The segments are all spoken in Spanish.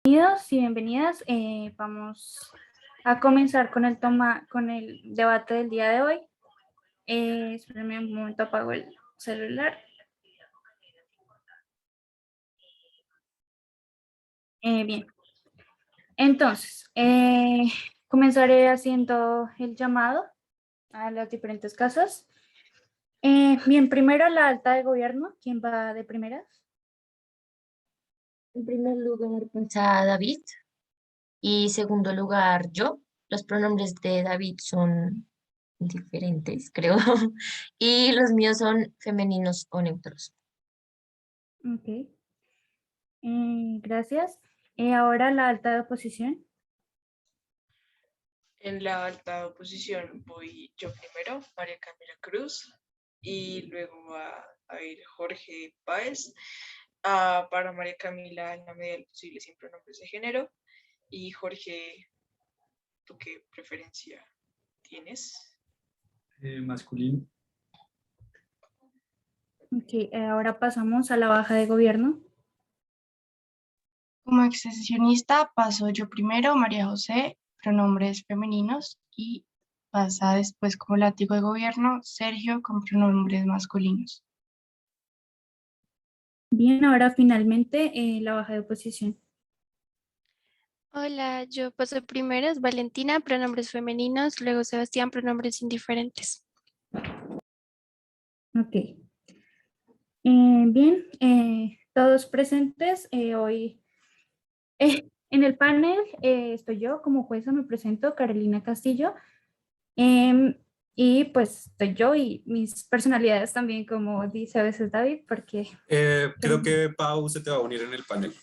Bienvenidos y bienvenidas. Vamos a comenzar con el debate del día de hoy. Espérenme un momento, apago el celular. Bien, entonces, comenzaré haciendo el llamado a las diferentes casas. Bien, primero la alta de gobierno. ¿Quién va de primeras? En primer lugar, pasa David y segundo lugar yo. Los pronombres de David son diferentes, creo, y los míos son femeninos o neutros. Ok, gracias. Ahora la alta de oposición. En la alta oposición voy yo primero, María Camila Cruz, y luego va a ir Jorge Páez. Para María Camila, en la medida del posible, sin pronombres de género. Y Jorge, ¿tú qué preferencia tienes? Masculino. Ok, ahora pasamos a la baja de gobierno. Como excesionista paso yo primero, María José, pronombres femeninos, y pasa después como látigo de gobierno, Sergio, con pronombres masculinos. Bien, ahora finalmente la baja de oposición. Hola, yo paso primero, es Valentina, pronombres femeninos, luego Sebastián, pronombres indiferentes. Ok. Bien, todos presentes. Hoy en el panel estoy yo como jueza, me presento, Carolina Castillo. Em, y pues estoy yo y mis personalidades también, como dice a veces David, porque... Creo que Pau se te va a unir en el panel.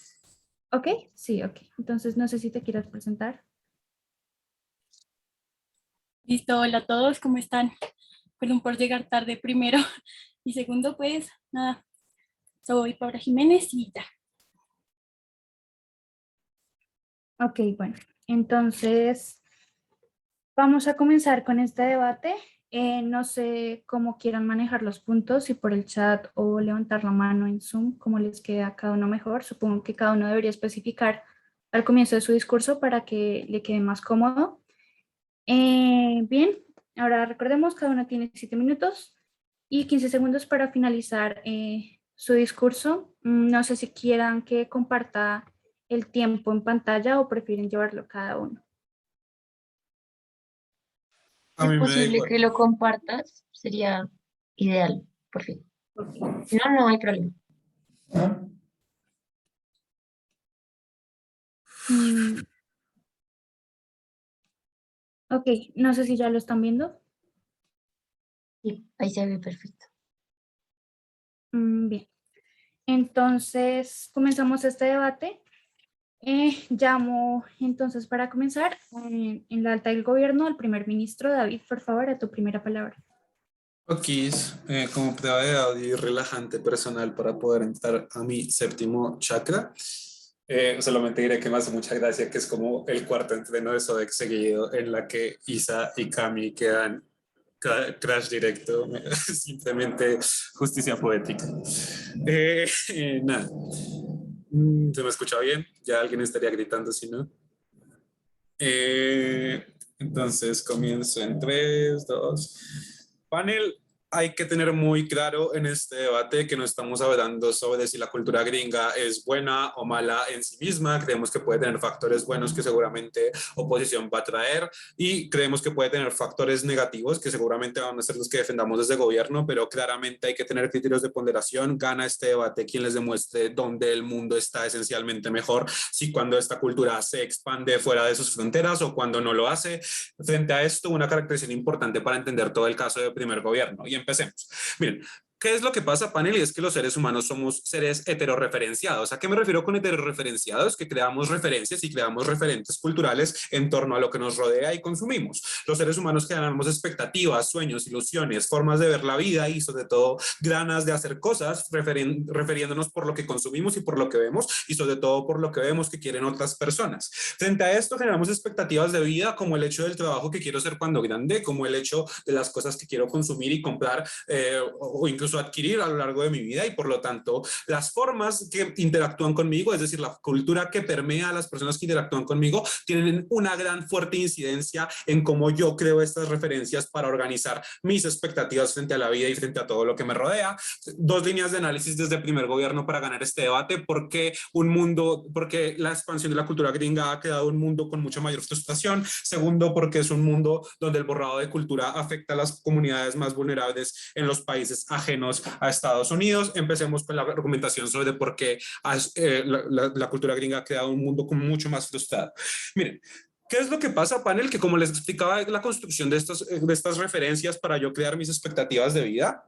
Ok, sí, ok. Entonces no sé si te quieras presentar. Listo, hola a todos, ¿cómo están? Perdón por llegar tarde primero. Y segundo, pues nada, soy Paula Jiménez y ya. Ok, bueno, entonces vamos a comenzar con este debate. No sé cómo quieran manejar los puntos, si por el chat o levantar la mano en Zoom, como les queda a cada uno mejor. Supongo que cada uno debería especificar al comienzo de su discurso para que le quede más cómodo. Bien, ahora recordemos, cada uno tiene 7 minutos y 15 segundos para finalizar su discurso. No sé si quieran que comparta el tiempo en pantalla o prefieren llevarlo cada uno. A Si mí es me da posible igual. que lo compartas, sería ideal, por fin. Si no, no hay problema. Mm, ok, no sé si ya lo están viendo. Sí, ahí se ve perfecto. Bien, entonces comenzamos este debate. Llamo entonces para comenzar en la alta del gobierno al primer ministro. David, por favor, a tu primera palabra. Ok, como prueba de audio y relajante personal para poder entrar a mi séptimo chakra. Solamente diré que me hace mucha gracia que es como el cuarto entreno de Sodec seguido en la que Isa y Cami quedan crash directo. Simplemente justicia poética. Nada. ¿Se me escucha bien? Ya alguien estaría gritando si no. Entonces comienzo en 3, 2. Panel, hay que tener muy claro en este debate que no estamos hablando sobre si la cultura gringa es buena o mala en sí misma. Creemos que puede tener factores buenos que seguramente oposición va a traer y creemos que puede tener factores negativos que seguramente van a ser los que defendamos desde gobierno, pero claramente hay que tener criterios de ponderación. Gana este debate quien les demuestre dónde el mundo está esencialmente mejor, si cuando esta cultura se expande fuera de sus fronteras o cuando no lo hace. Frente a esto, una caracterización importante para entender todo el caso de primer gobierno. Y empecemos. Miren, ¿qué es lo que pasa, panel? Y es que los seres humanos somos seres heterorreferenciados. ¿A qué me refiero con heterorreferenciados? Que creamos referencias y creamos referentes culturales en torno a lo que nos rodea y consumimos. Los seres humanos generamos expectativas, sueños, ilusiones, formas de ver la vida y sobre todo ganas de hacer cosas refiriéndonos por lo que consumimos y por lo que vemos y sobre todo por lo que vemos que quieren otras personas. Frente a esto generamos expectativas de vida como el hecho del trabajo que quiero hacer cuando grande, como el hecho de las cosas que quiero consumir y comprar o incluso incluso adquirir a lo largo de mi vida y por lo tanto las formas que interactúan conmigo, es decir, la cultura que permea a las personas que interactúan conmigo, tienen una gran fuerte incidencia en cómo yo creo estas referencias para organizar mis expectativas frente a la vida y frente a todo lo que me rodea. Dos líneas de análisis desde el primer gobierno para ganar este debate: porque la expansión de la cultura gringa ha creado un mundo con mucha mayor frustración. Segundo, porque es un mundo donde el borrado de cultura afecta a las comunidades más vulnerables en los países ajenos a Estados Unidos. Empecemos con la argumentación sobre por qué la cultura gringa ha creado un mundo con mucho más frustrado. Miren, ¿qué es lo que pasa, panel? Que como les explicaba, la construcción de estas referencias para yo crear mis expectativas de vida.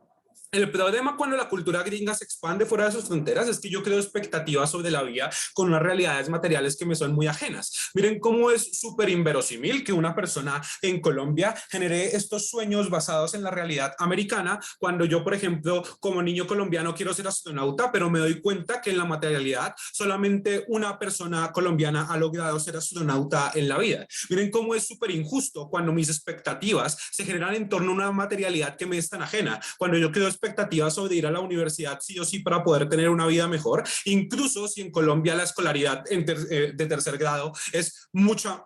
El problema cuando la cultura gringa se expande fuera de sus fronteras es que yo creo expectativas sobre la vida con unas realidades materiales que me son muy ajenas. Miren cómo es súper inverosímil que una persona en Colombia genere estos sueños basados en la realidad americana cuando yo, por ejemplo, como niño colombiano quiero ser astronauta, pero me doy cuenta que en la materialidad solamente una persona colombiana ha logrado ser astronauta en la vida. Miren cómo es súper injusto cuando mis expectativas se generan en torno a una materialidad que me es tan ajena. Cuando yo creo expectativas sobre ir a la universidad sí o sí para poder tener una vida mejor, incluso si en Colombia la escolaridad de tercer grado es mucho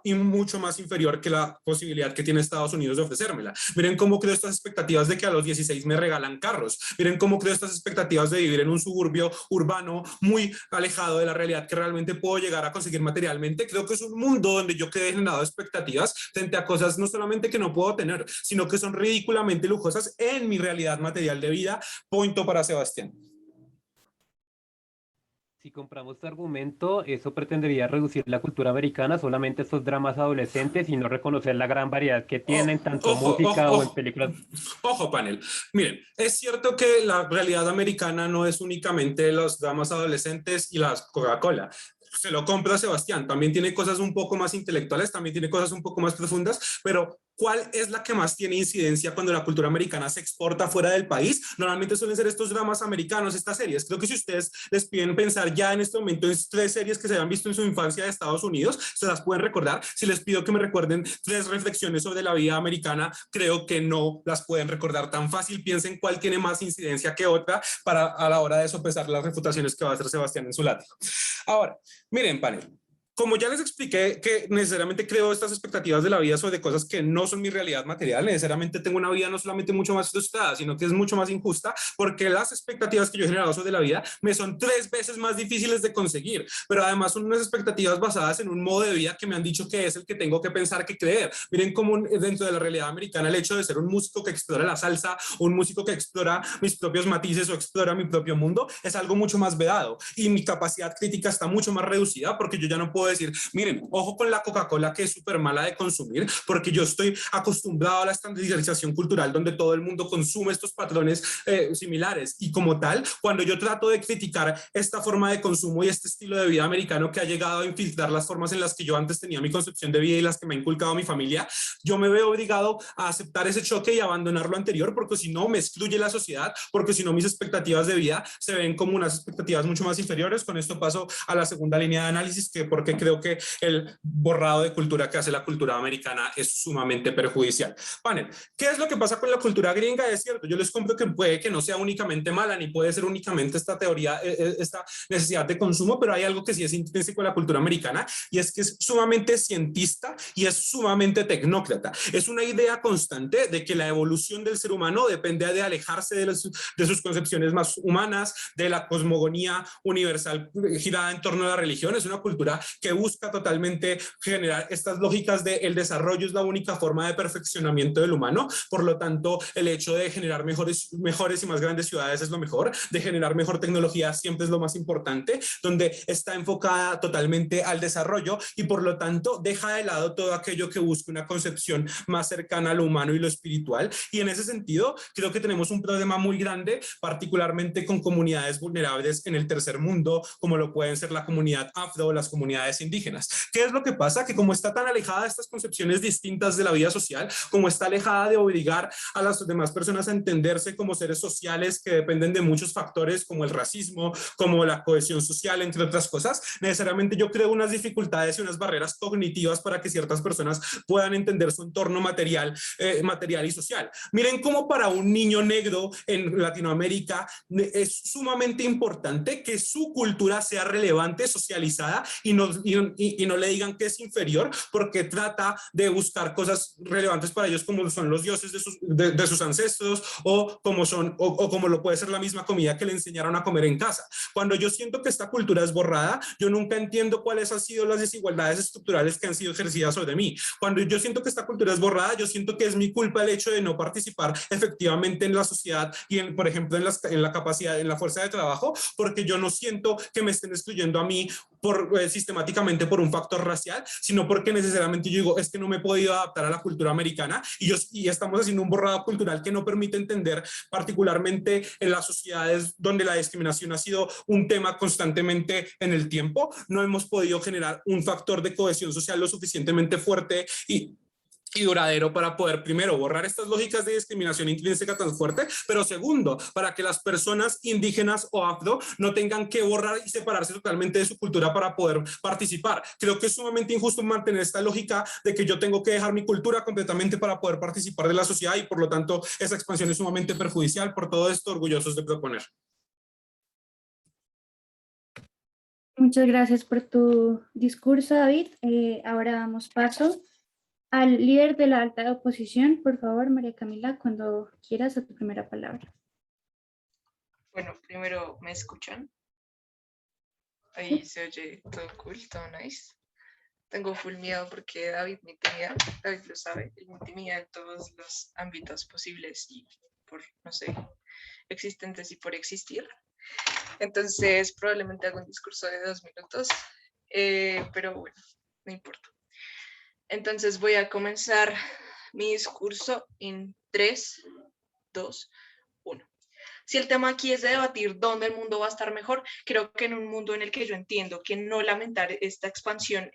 más inferior que la posibilidad que tiene Estados Unidos de ofrecérmela. Miren cómo creo estas expectativas de que a los 16 me regalan carros. Miren cómo creo estas expectativas de vivir en un suburbio urbano muy alejado de la realidad que realmente puedo llegar a conseguir materialmente. Creo que es un mundo donde yo quedé generado expectativas frente a cosas no solamente que no puedo tener, sino que son ridículamente lujosas en mi realidad material de vida. Punto para Sebastián. Si compramos tu argumento, eso pretendería reducir la cultura americana solamente a estos dramas adolescentes y no reconocer la gran variedad que tienen, tanto música o en películas. Ojo, panel. Miren, es cierto que la realidad americana no es únicamente los dramas adolescentes y las Coca-Cola. Se lo compra Sebastián, también tiene cosas un poco más intelectuales, también tiene cosas un poco más profundas, pero ¿cuál es la que más tiene incidencia cuando la cultura americana se exporta fuera del país? Normalmente suelen ser estos dramas americanos, estas series. Creo que si ustedes les piden pensar ya en este momento en 3 series que se hayan visto en su infancia de Estados Unidos, se las pueden recordar. Si les pido que me recuerden 3 reflexiones sobre la vida americana, creo que no las pueden recordar tan fácil. Piensen cuál tiene más incidencia que otra a la hora de sopesar las refutaciones que va a hacer Sebastián en su látigo. Ahora, miren, panel. Como ya les expliqué que necesariamente creo estas expectativas de la vida sobre cosas que no son mi realidad material, necesariamente tengo una vida no solamente mucho más frustrada, sino que es mucho más injusta porque las expectativas que yo he generado sobre la vida me son 3 veces más difíciles de conseguir, pero además son unas expectativas basadas en un modo de vida que me han dicho que es el que tengo que pensar, que creer. Miren cómo dentro de la realidad americana el hecho de ser un músico que explora la salsa, un músico que explora mis propios matices o explora mi propio mundo, es algo mucho más vedado y mi capacidad crítica está mucho más reducida porque yo ya no puedo decir, miren, ojo con la Coca-Cola que es súper mala de consumir, porque yo estoy acostumbrado a la estandarización cultural donde todo el mundo consume estos patrones similares y como tal, cuando yo trato de criticar esta forma de consumo y este estilo de vida americano que ha llegado a infiltrar las formas en las que yo antes tenía mi concepción de vida y las que me ha inculcado mi familia, yo me veo obligado a aceptar ese choque y abandonar lo anterior, porque si no me excluye la sociedad, porque si no mis expectativas de vida se ven como unas expectativas mucho más inferiores. Con esto paso a la segunda línea de análisis, que porque creo que el borrado de cultura que hace la cultura americana es sumamente perjudicial. Panel, ¿qué es lo que pasa con la cultura gringa? Es cierto, yo les compro que puede que no sea únicamente mala, ni puede ser únicamente esta teoría, esta necesidad de consumo, pero hay algo que sí es intrínseco a la cultura americana, y es que es sumamente cientista y es sumamente tecnócrata. Es una idea constante de que la evolución del ser humano depende de alejarse de sus concepciones más humanas, de la cosmogonía universal girada en torno a la religión. Es una cultura que busca totalmente generar estas lógicas de el desarrollo es la única forma de perfeccionamiento del humano, por lo tanto el hecho de generar mejores y más grandes ciudades es lo mejor, de generar mejor tecnología siempre es lo más importante, donde está enfocada totalmente al desarrollo y por lo tanto deja de lado todo aquello que busca una concepción más cercana a lo humano y lo espiritual. Y en ese sentido creo que tenemos un problema muy grande, particularmente con comunidades vulnerables en el tercer mundo, como lo pueden ser la comunidad afro, las comunidades comunidades indígenas. ¿Qué es lo que pasa? Que como está tan alejada de estas concepciones distintas de la vida social, como está alejada de obligar a las demás personas a entenderse como seres sociales que dependen de muchos factores como el racismo, como la cohesión social, entre otras cosas, necesariamente yo creo unas dificultades y unas barreras cognitivas para que ciertas personas puedan entender su entorno material y social. Miren cómo para un niño negro en Latinoamérica es sumamente importante que su cultura sea relevante, socializada y no le digan que es inferior porque trata de buscar cosas relevantes para ellos como son los dioses de sus ancestros o como lo puede ser la misma comida que le enseñaron a comer en casa. Cuando yo siento que esta cultura es borrada, yo nunca entiendo cuáles han sido las desigualdades estructurales que han sido ejercidas sobre mí. Cuando yo siento que esta cultura es borrada, yo siento que es mi culpa el hecho de no participar efectivamente en la sociedad y, por ejemplo, en la capacidad, en la fuerza de trabajo, porque yo no siento que me estén excluyendo a mí sistemáticamente por un factor racial, sino porque necesariamente yo digo, es que no me he podido adaptar a la cultura americana y estamos haciendo un borrado cultural que no permite entender, particularmente en las sociedades donde la discriminación ha sido un tema constantemente en el tiempo, no hemos podido generar un factor de cohesión social lo suficientemente fuerte y duradero para poder, primero, borrar estas lógicas de discriminación intrínseca tan fuerte, pero segundo, para que las personas indígenas o afro no tengan que borrar y separarse totalmente de su cultura para poder participar. Creo que es sumamente injusto mantener esta lógica de que yo tengo que dejar mi cultura completamente para poder participar de la sociedad y por lo tanto esa expansión es sumamente perjudicial. Por todo esto, orgullosos de proponer. Muchas gracias por tu discurso, David. Ahora damos paso al líder de la alta oposición. Por favor, María Camila, cuando quieras, a tu primera palabra. Bueno, primero, ¿me escuchan? Ahí se oye todo cool, todo nice. Tengo full miedo porque David me intimida, David lo sabe, él me intimida en todos los ámbitos posibles y por, no sé, existentes y por existir. Entonces, probablemente hago un discurso de 2 minutos, pero bueno, no importa. Entonces voy a comenzar mi discurso en 3, 2, 1. Si el tema aquí es de debatir dónde el mundo va a estar mejor, creo que en un mundo en el que yo entiendo que no lamentar esta expansión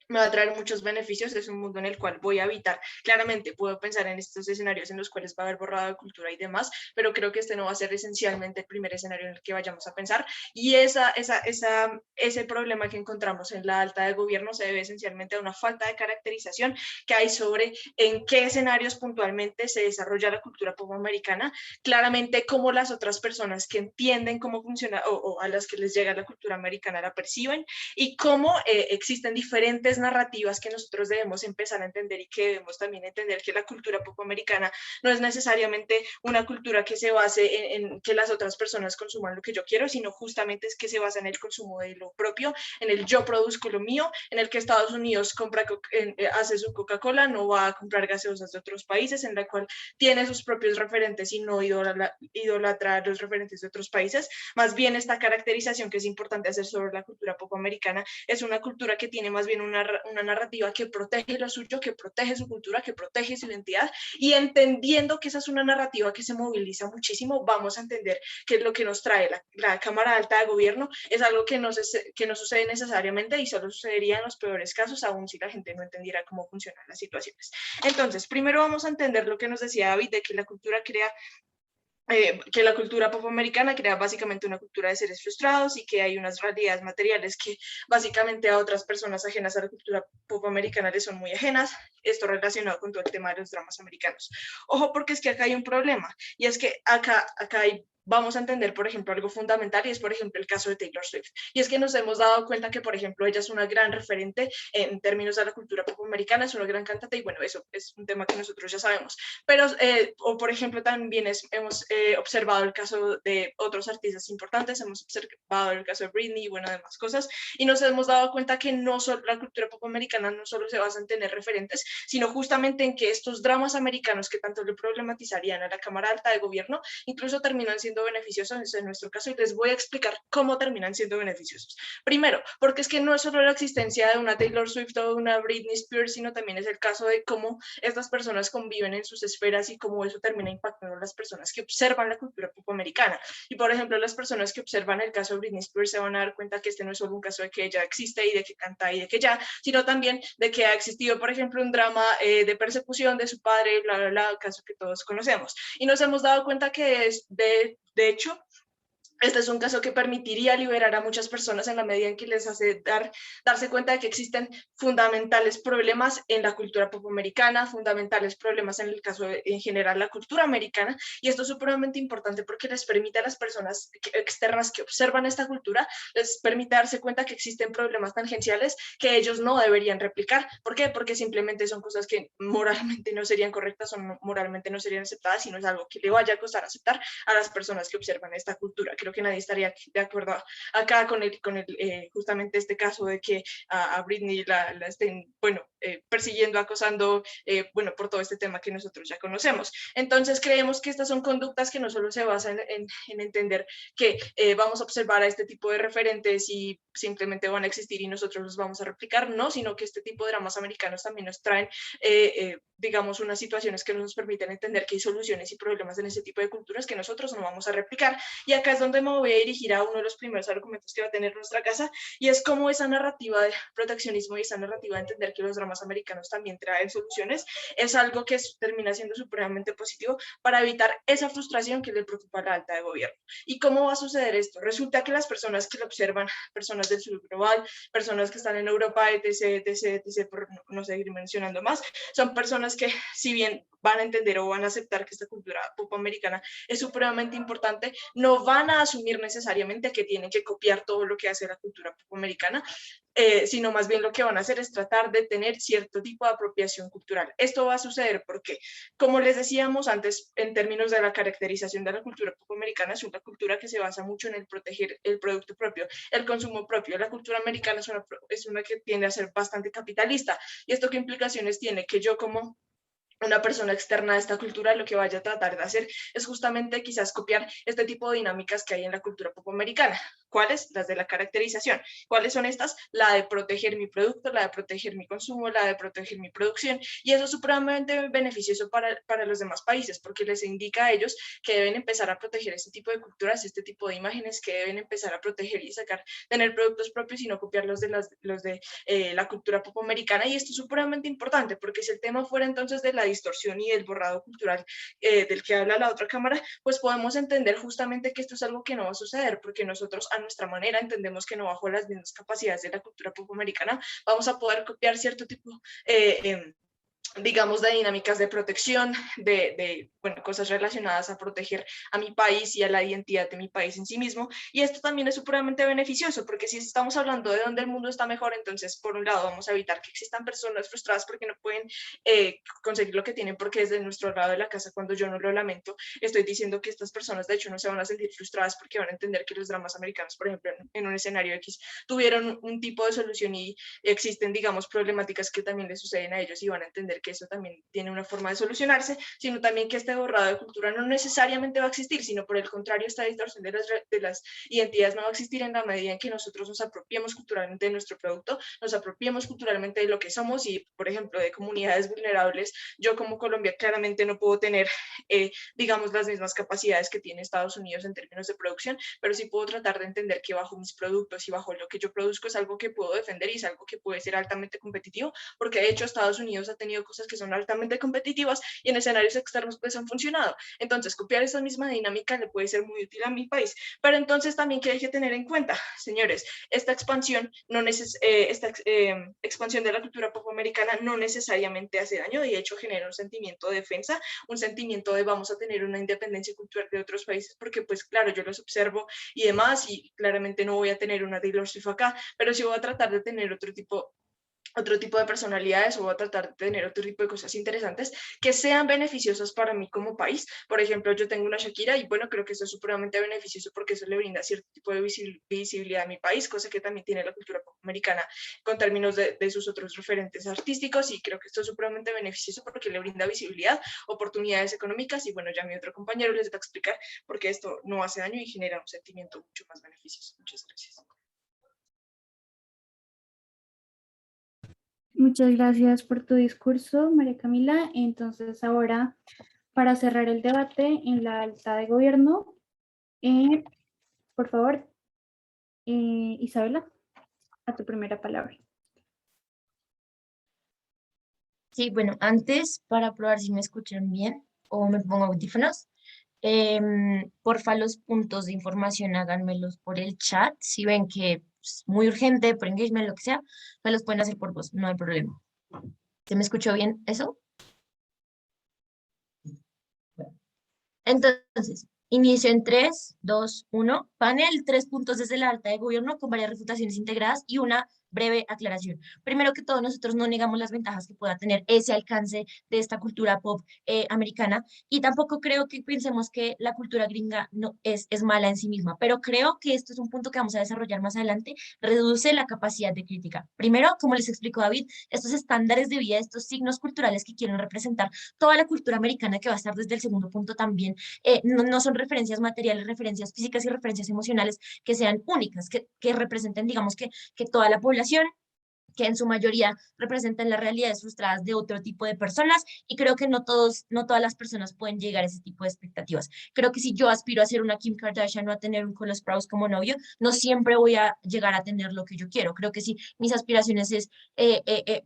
me va a traer muchos beneficios, es un mundo en el cual voy a habitar. Claramente puedo pensar en estos escenarios en los cuales va a haber borrado de cultura y demás, pero creo que este no va a ser esencialmente el primer escenario en el que vayamos a pensar, y ese problema que encontramos en la alta de gobierno se debe esencialmente a una falta de caracterización que hay sobre en qué escenarios puntualmente se desarrolla la cultura popoamericana, claramente cómo las otras personas que entienden cómo funciona o a las que les llega la cultura americana la perciben, y cómo existen diferentes narrativas que nosotros debemos empezar a entender y que debemos también entender que la cultura popoamericana no es necesariamente una cultura que se base en que las otras personas consuman lo que yo quiero, sino justamente es que se basa en el consumo de lo propio, en el yo produzco lo mío, en el que Estados Unidos hace su Coca-Cola, no va a comprar gaseosas de otros países, en la cual tiene sus propios referentes y no idolatra los referentes de otros países. Más bien esta caracterización que es importante hacer sobre la cultura popoamericana es una cultura que tiene más bien una narrativa que protege lo suyo, que protege su cultura, que protege su identidad, y entendiendo que esa es una narrativa que se moviliza muchísimo, vamos a entender que lo que nos trae la Cámara Alta de Gobierno es algo que no sucede necesariamente y solo sucedería en los peores casos, aún si la gente no entendiera cómo funcionan las situaciones. Entonces, primero vamos a entender lo que nos decía David, de que la cultura que la cultura popoamericana crea básicamente una cultura de seres frustrados y que hay unas realidades materiales que básicamente a otras personas ajenas a la cultura popoamericana les son muy ajenas. Esto relacionado con todo el tema de los dramas americanos. Ojo, porque es que acá hay un problema, y es que acá vamos a entender, por ejemplo, algo fundamental, y es, por ejemplo, el caso de Taylor Swift. Y es que nos hemos dado cuenta que, por ejemplo, ella es una gran referente en términos de la cultura popoamericana, es una gran cantante, y bueno, eso es un tema que nosotros ya sabemos. Pero, o por ejemplo, también hemos observado el caso de otros artistas importantes, hemos observado el caso de Britney y, bueno, demás cosas, y nos hemos dado cuenta que no solo la cultura popoamericana no solo se basa en tener referentes, sino justamente en que estos dramas americanos que tanto le problematizarían a la Cámara Alta de Gobierno, incluso terminan siendo siendo beneficiosos en nuestro caso, y les voy a explicar cómo terminan siendo beneficiosos. Primero, porque es que no es solo la existencia de una Taylor Swift o una Britney Spears, sino también es el caso de cómo estas personas conviven en sus esferas y cómo eso termina impactando a las personas que observan la cultura pop americana. Y por ejemplo, las personas que observan el caso de Britney Spears se van a dar cuenta que este no es solo un caso de que ella existe y de que canta y de que ya, sino también de que ha existido, por ejemplo, un drama de persecución de su padre, bla, bla, bla, caso que todos conocemos. Y nos hemos dado cuenta que es, de hecho, este es un caso que permitiría liberar a muchas personas en la medida en que les hace darse cuenta de que existen fundamentales problemas en la cultura pop americana, fundamentales problemas en el caso de, en general, la cultura americana, y esto es supremamente importante porque les permite a las personas externas que observan esta cultura, les permite darse cuenta que existen problemas tangenciales que ellos no deberían replicar. ¿Por qué? Porque simplemente son cosas que moralmente no serían correctas o moralmente no serían aceptadas, y no es algo que le vaya a costar aceptar a las personas que observan esta cultura. Creo que nadie estaría de acuerdo acá con justamente este caso de que a Britney la estén, bueno, persiguiendo, acosando, bueno, por todo este tema que nosotros ya conocemos. Entonces creemos que estas son conductas que no solo se basan en entender que vamos a observar a este tipo de referentes y simplemente van a existir y nosotros los vamos a replicar, no, sino que este tipo de dramas americanos también nos traen, digamos, unas situaciones que nos permiten entender que hay soluciones y problemas en ese tipo de culturas que nosotros no vamos a replicar. Y acá es donde me voy a dirigir a uno de los primeros argumentos que va a tener nuestra casa, y es cómo esa narrativa de proteccionismo y esa narrativa de entender que los dramas americanos también traen soluciones es algo que termina siendo supremamente positivo para evitar esa frustración que le preocupa a la alta de gobierno. ¿Y cómo va a suceder esto? Resulta que las personas que lo observan, personas del sur global, personas que están en Europa, etc., etc., etc., por no seguir mencionando más, son personas que, si bien van a entender o van a aceptar que esta cultura pop americana es supremamente importante, no van a asumir necesariamente que tienen que copiar todo lo que hace la cultura pop americana, sino más bien lo que van a hacer es tratar de tener cierto tipo de apropiación cultural. Esto va a suceder porque, como les decíamos antes, en términos de la caracterización de la cultura pop americana, es una cultura que se basa mucho en el proteger el producto propio, el consumo propio. La cultura americana es una que tiende a ser bastante capitalista. ¿Y esto qué implicaciones tiene? Que yo, como una persona externa a esta cultura, lo que vaya a tratar de hacer es justamente quizás copiar este tipo de dinámicas que hay en la cultura pop americana. ¿Cuáles? Las de la caracterización. ¿Cuáles son estas? La de proteger mi producto, la de proteger mi consumo, la de proteger mi producción, y eso es supremamente beneficioso para los demás países, porque les indica a ellos que deben empezar a proteger este tipo de culturas, este tipo de imágenes, que deben empezar a proteger y sacar, tener productos propios y no copiar los de la cultura pop americana. Y esto es supremamente importante, porque si el tema fuera entonces de la distorsión y el borrado cultural del que habla la otra cámara, pues podemos entender justamente que esto es algo que no va a suceder, porque nosotros a nuestra manera entendemos que no bajo las mismas capacidades de la cultura pop americana vamos a poder copiar cierto tipo digamos, de dinámicas de protección, bueno, cosas relacionadas a proteger a mi país y a la identidad de mi país en sí mismo. Y esto también es supremamente beneficioso, porque si estamos hablando de dónde el mundo está mejor, entonces, por un lado, vamos a evitar que existan personas frustradas porque no pueden conseguir lo que tienen, porque desde nuestro lado de la casa, cuando yo no lo lamento, estoy diciendo que estas personas, de hecho, no se van a sentir frustradas porque van a entender que los dramas americanos, por ejemplo, en un escenario X, tuvieron un tipo de solución y existen, digamos, problemáticas que también les suceden a ellos, y van a entender que eso también tiene una forma de solucionarse, sino también que este borrado de cultura no necesariamente va a existir, sino por el contrario, esta distorsión de las identidades no va a existir en la medida en que nosotros nos apropiemos culturalmente de nuestro producto, nos apropiemos culturalmente de lo que somos. Y, por ejemplo, de comunidades vulnerables, yo como Colombia claramente no puedo tener, digamos, las mismas capacidades que tiene Estados Unidos en términos de producción, pero sí puedo tratar de entender que bajo mis productos y bajo lo que yo produzco es algo que puedo defender y es algo que puede ser altamente competitivo, porque de hecho Estados Unidos ha tenido cosas que son altamente competitivas y en escenarios externos pues han funcionado. Entonces, copiar esa misma dinámica le puede ser muy útil a mi país. Pero entonces también que hay que tener en cuenta, señores, esta expansión expansión de la cultura pop americana no necesariamente hace daño, de hecho genera un sentimiento de defensa, un sentimiento de vamos a tener una independencia cultural de otros países, porque pues claro, yo los observo y demás, y claramente no voy a tener una Taylor Swift acá, pero sí voy a tratar de tener otro tipo otro tipo de personalidades o voy a tratar de tener otro tipo de cosas interesantes que sean beneficiosas para mí como país. Por ejemplo, yo tengo una Shakira y bueno, creo que eso es supremamente beneficioso porque eso le brinda cierto tipo de visibilidad a mi país, cosa que también tiene la cultura pop americana con términos de sus otros referentes artísticos, y creo que esto es supremamente beneficioso porque le brinda visibilidad, oportunidades económicas, y bueno, ya mi otro compañero les va a explicar por qué esto no hace daño y genera un sentimiento mucho más beneficioso. Muchas gracias. Muchas gracias por tu discurso, María Camila. Entonces, ahora, para cerrar el debate en la alta de gobierno, por favor, Isabela, a tu primera palabra. Sí, bueno, antes, para probar si me escuchan bien o me pongo audífonos, porfa, los puntos de información háganmelos por el chat. Si ven que es muy urgente, por engagement, lo que sea, me los pueden hacer por voz, no hay problema. ¿Se me escuchó bien eso? Bueno. Entonces, inicio en 3, 2, 1. Panel, 3 puntos desde la alta de gobierno con varias refutaciones integradas y una breve aclaración. Primero que todo, nosotros no negamos las ventajas que pueda tener ese alcance de esta cultura pop americana, y tampoco creo que pensemos que la cultura gringa no es mala en sí misma, pero creo que esto es un punto que vamos a desarrollar más adelante, reduce la capacidad de crítica. Primero, como les explicó David, estos estándares de vida, estos signos culturales que quieren representar toda la cultura americana, que va a estar desde el segundo punto también, no son referencias materiales, referencias físicas y referencias emocionales que sean únicas, que representen, digamos, que toda la población, que en su mayoría representan las realidades frustradas de otro tipo de personas, y creo que no todas las personas pueden llegar a ese tipo de expectativas. Creo que si yo aspiro a ser una Kim Kardashian o a tener un Cole Sprouse como novio, no siempre voy a llegar a tener lo que yo quiero. Creo que si mis aspiraciones es,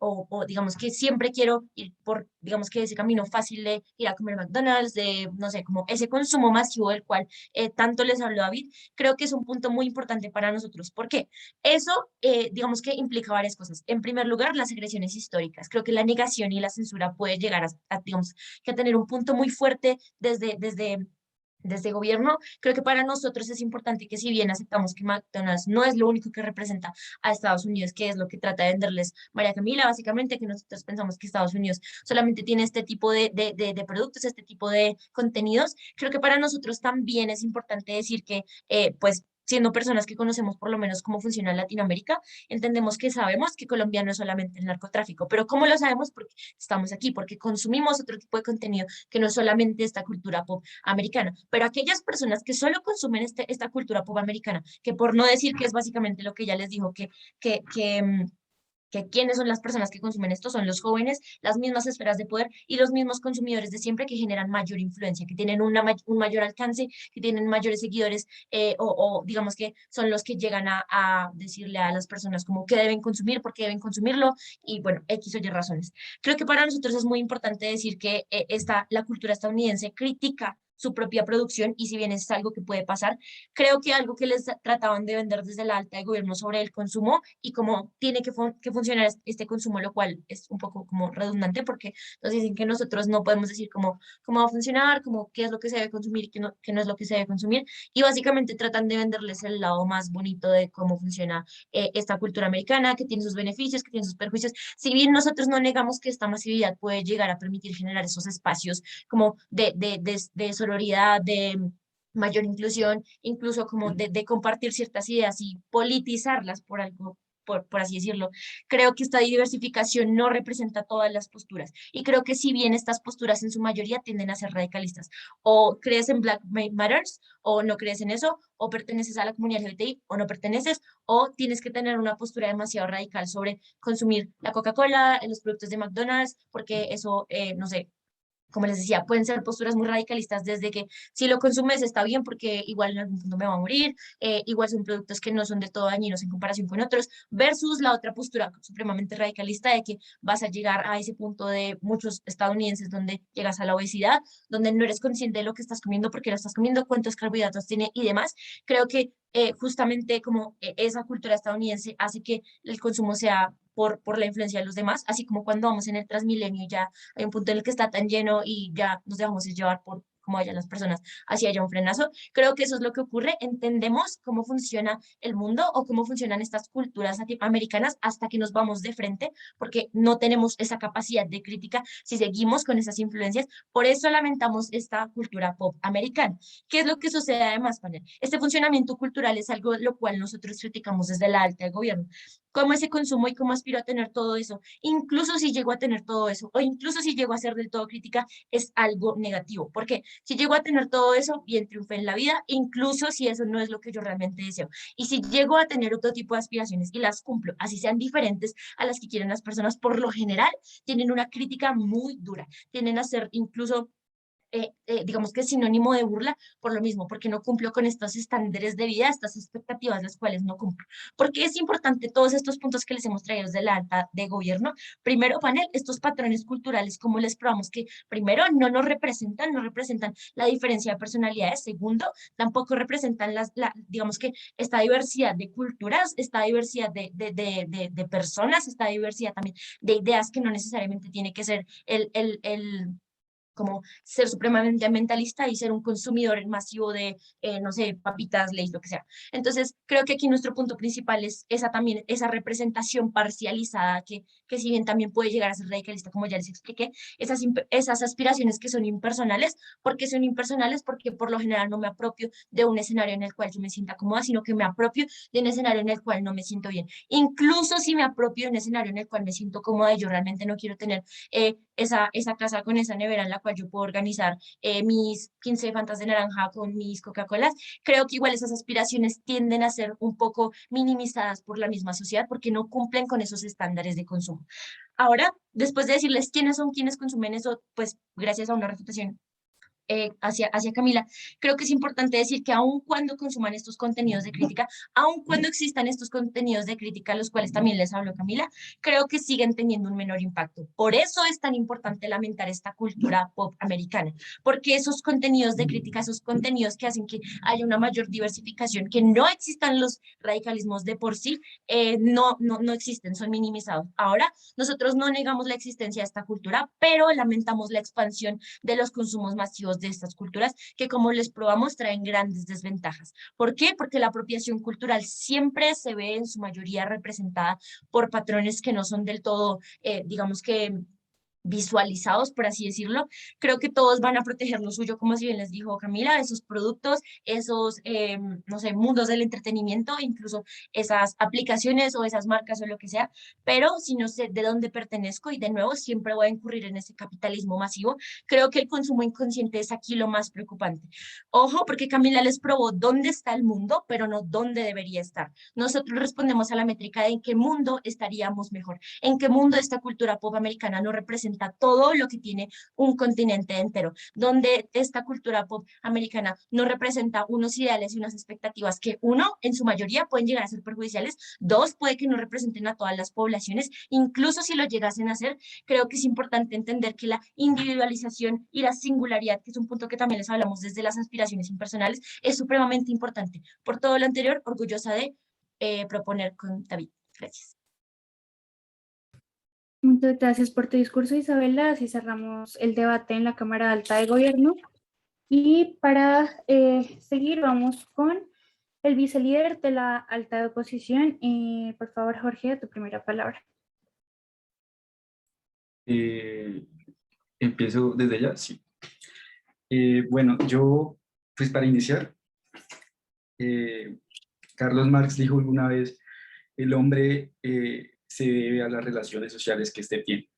o digamos que siempre quiero ir por, digamos que ese camino fácil de ir a comer McDonald's, de, no sé, como ese consumo masivo del cual tanto les habló David, creo que es un punto muy importante para nosotros. ¿Por qué? Eso, digamos que implica varias cosas. En primer lugar, las agresiones históricas. Creo que la negación y la censura puede llegar digamos, que a tener un punto muy fuerte desde gobierno. Creo que para nosotros es importante que, si bien aceptamos que McDonald's no es lo único que representa a Estados Unidos, que es lo que trata de venderles María Camila, básicamente, que nosotros pensamos que Estados Unidos solamente tiene este tipo de productos, este tipo de contenidos, creo que para nosotros también es importante decir que, pues, siendo personas que conocemos por lo menos cómo funciona Latinoamérica, entendemos que sabemos que Colombia no es solamente el narcotráfico, pero ¿cómo lo sabemos? Porque estamos aquí, porque consumimos otro tipo de contenido que no es solamente esta cultura pop americana. Pero aquellas personas que solo consumen esta cultura pop americana, que por no decir que es básicamente lo que ella les dijo, que, que, mm, que quiénes son las personas que consumen esto, son los jóvenes, las mismas esferas de poder y los mismos consumidores de siempre, que generan mayor influencia, que tienen un mayor alcance, que tienen mayores seguidores, o digamos que son los que llegan a decirle a las personas como qué deben consumir, por qué deben consumirlo, y bueno, X o Y razones. Creo que para nosotros es muy importante decir que la cultura estadounidense critica su propia producción, y si bien es algo que puede pasar, creo que algo que les trataban de vender desde la alta de gobierno sobre el consumo y cómo tiene que funcionar este consumo, lo cual es un poco como redundante, porque nos dicen que nosotros no podemos decir cómo va a funcionar, cómo qué es lo que se debe consumir y qué no es lo que se debe consumir, y básicamente tratan de venderles el lado más bonito de cómo funciona esta cultura americana, que tiene sus beneficios, que tiene sus perjuicios. Si bien nosotros no negamos que esta masividad puede llegar a permitir generar esos espacios como de sororidad, de mayor inclusión, incluso como de compartir ciertas ideas y politizarlas por algo, por así decirlo. Creo que esta diversificación no representa todas las posturas, y creo que si bien estas posturas en su mayoría tienden a ser radicalistas, o crees en Black Matters o no crees en eso, o perteneces a la comunidad LGBTI o no perteneces, o tienes que tener una postura demasiado radical sobre consumir la Coca-Cola, los productos de McDonald's, porque eso, no sé, como les decía, pueden ser posturas muy radicalistas, desde que si lo consumes está bien porque igual en algún punto me va a morir, igual son productos que no son de todo dañinos en comparación con otros, versus la otra postura supremamente radicalista de que vas a llegar a ese punto de muchos estadounidenses donde llegas a la obesidad, donde no eres consciente de lo que estás comiendo, porque lo estás comiendo, cuántos carbohidratos tiene y demás. Creo que justamente como esa cultura estadounidense hace que el consumo sea por la influencia de los demás, así como cuando vamos en el Transmilenio, ya hay un punto en el que está tan lleno y ya nos dejamos llevar por como vayan las personas, hacia haya un frenazo. Creo que eso es lo que ocurre, entendemos cómo funciona el mundo o cómo funcionan estas culturas latinoamericanas hasta que nos vamos de frente, porque no tenemos esa capacidad de crítica si seguimos con esas influencias. Por eso lamentamos esta cultura pop americana. ¿Qué es lo que sucede además, panel? Este funcionamiento cultural es algo lo cual nosotros criticamos desde la alta de gobierno. Cómo ese consumo y cómo aspiro a tener todo eso, incluso si llego a tener todo eso, o incluso si llego a ser del todo crítica, es algo negativo. Porque si llego a tener todo eso, bien triunfé en la vida, incluso si eso no es lo que yo realmente deseo. Y si llego a tener otro tipo de aspiraciones y las cumplo, así sean diferentes a las que quieren las personas, por lo general tienen una crítica muy dura, tienden a ser incluso digamos que es sinónimo de burla por lo mismo, porque no cumplo con estos estándares de vida, estas expectativas las cuales no cumplo. Porque es importante todos estos puntos que les hemos traído desde la alta de gobierno. Primero, panel, estos patrones culturales, como les probamos que primero no representan, no representan la diferencia de personalidades. Segundo, tampoco representan digamos que esta diversidad de culturas, esta diversidad de personas, esta diversidad también de ideas que no necesariamente tiene que ser como ser supremamente ambientalista y ser un consumidor masivo de, no sé, papitas, leyes, lo que sea. Entonces, creo que aquí nuestro punto principal es esa también, esa representación parcializada que si bien también puede llegar a ser radicalista, como ya les expliqué, esas aspiraciones que son impersonales. ¿Por qué son impersonales? Porque por lo general no me apropio de un escenario en el cual yo me sienta cómoda, sino que me apropio de un escenario en el cual no me siento bien. Incluso si me apropio de un escenario en el cual me siento cómoda y yo realmente no quiero tener esa casa con esa nevera en la cual yo puedo organizar mis 15 fantas de naranja con mis Coca-Colas, creo que igual esas aspiraciones tienden a ser un poco minimizadas por la misma sociedad porque no cumplen con esos estándares de consumo. Ahora, después de decirles quiénes son quienes consumen eso, pues gracias a una refutación hacia Camila, creo que es importante decir que aun cuando consuman estos contenidos de crítica, aun cuando existan estos contenidos de crítica, los cuales también les habló Camila, creo que siguen teniendo un menor impacto. Por eso es tan importante lamentar esta cultura pop americana, porque esos contenidos de crítica, esos contenidos que hacen que haya una mayor diversificación, que no existan los radicalismos de por sí, no existen, son minimizados. Ahora, nosotros no negamos la existencia de esta cultura, pero lamentamos la expansión de los consumos masivos de estas culturas que, como les probamos, traen grandes desventajas. ¿Por qué? Porque la apropiación cultural siempre se ve en su mayoría representada por patrones que no son del todo, digamos que visualizados, por así decirlo. Creo que todos van a proteger lo suyo, como si bien les dijo Camila, esos productos, esos, no sé, mundos del entretenimiento, incluso esas aplicaciones o esas marcas o lo que sea, pero si no sé de dónde pertenezco y de nuevo siempre voy a incurrir en ese capitalismo masivo, creo que el consumo inconsciente es aquí lo más preocupante. Ojo, porque Camila les probó dónde está el mundo, pero no dónde debería estar. Nosotros respondemos a la métrica de en qué mundo estaríamos mejor, en qué mundo esta cultura pop americana no representa todo lo que tiene un continente entero, donde esta cultura pop americana no representa unos ideales y unas expectativas que uno, en su mayoría, pueden llegar a ser perjudiciales, dos, puede que no representen a todas las poblaciones, incluso si lo llegasen a hacer, creo que es importante entender que la individualización y la singularidad, que es un punto que también les hablamos desde las aspiraciones impersonales, es supremamente importante. Por todo lo anterior, orgullosa de proponer con David. Gracias. Muchas gracias por tu discurso, Isabela. Así cerramos el debate en la Cámara Alta de Gobierno. Y para seguir, vamos con el vicelíder de la alta de oposición. Por favor, Jorge, tu primera palabra. Empiezo desde ya, sí. Bueno, yo, pues para iniciar, Carlos Marx dijo alguna vez, el hombre se debe a las relaciones sociales que éste tiene.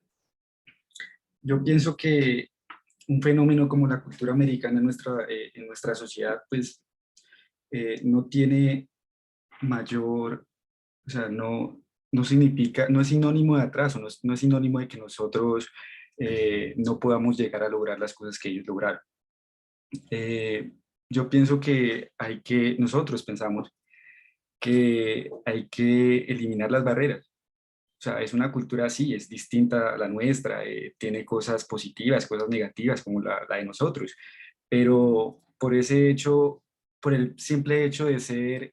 Yo pienso que un fenómeno como la cultura americana en nuestra sociedad, pues no tiene mayor, o sea, no significa, no es sinónimo de atraso, no es sinónimo de que nosotros no podamos llegar a lograr las cosas que ellos lograron. Yo pienso que nosotros pensamos que hay que eliminar las barreras. O sea, es una cultura así, es distinta a la nuestra, tiene cosas positivas, cosas negativas como la de nosotros, pero por ese hecho, por el simple hecho de ser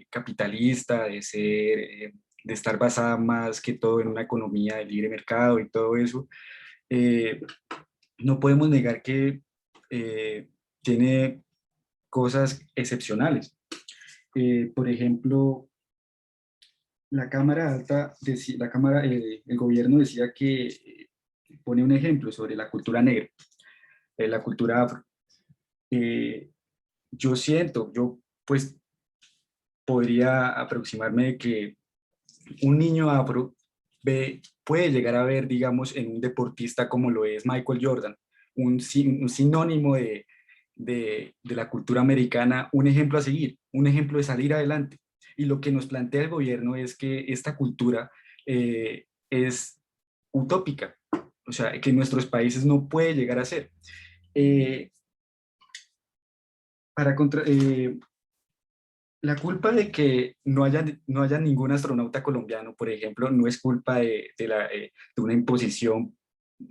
capitalista, de estar basada más que todo en una economía de libre mercado y todo eso, no podemos negar que tiene cosas excepcionales. Por ejemplo, la Cámara Alta, el gobierno decía que pone un ejemplo sobre la cultura negra, la cultura afro. Yo pues podría aproximarme de que un niño afro puede llegar a ver, digamos, en un deportista como lo es Michael Jordan, un sinónimo de la cultura americana, un ejemplo a seguir, un ejemplo de salir adelante. Y lo que nos plantea el gobierno es que esta cultura es utópica, o sea, que en nuestros países no puede llegar a ser. Eh, para contra, la culpa de que no haya ningún astronauta colombiano, por ejemplo, no es culpa de una imposición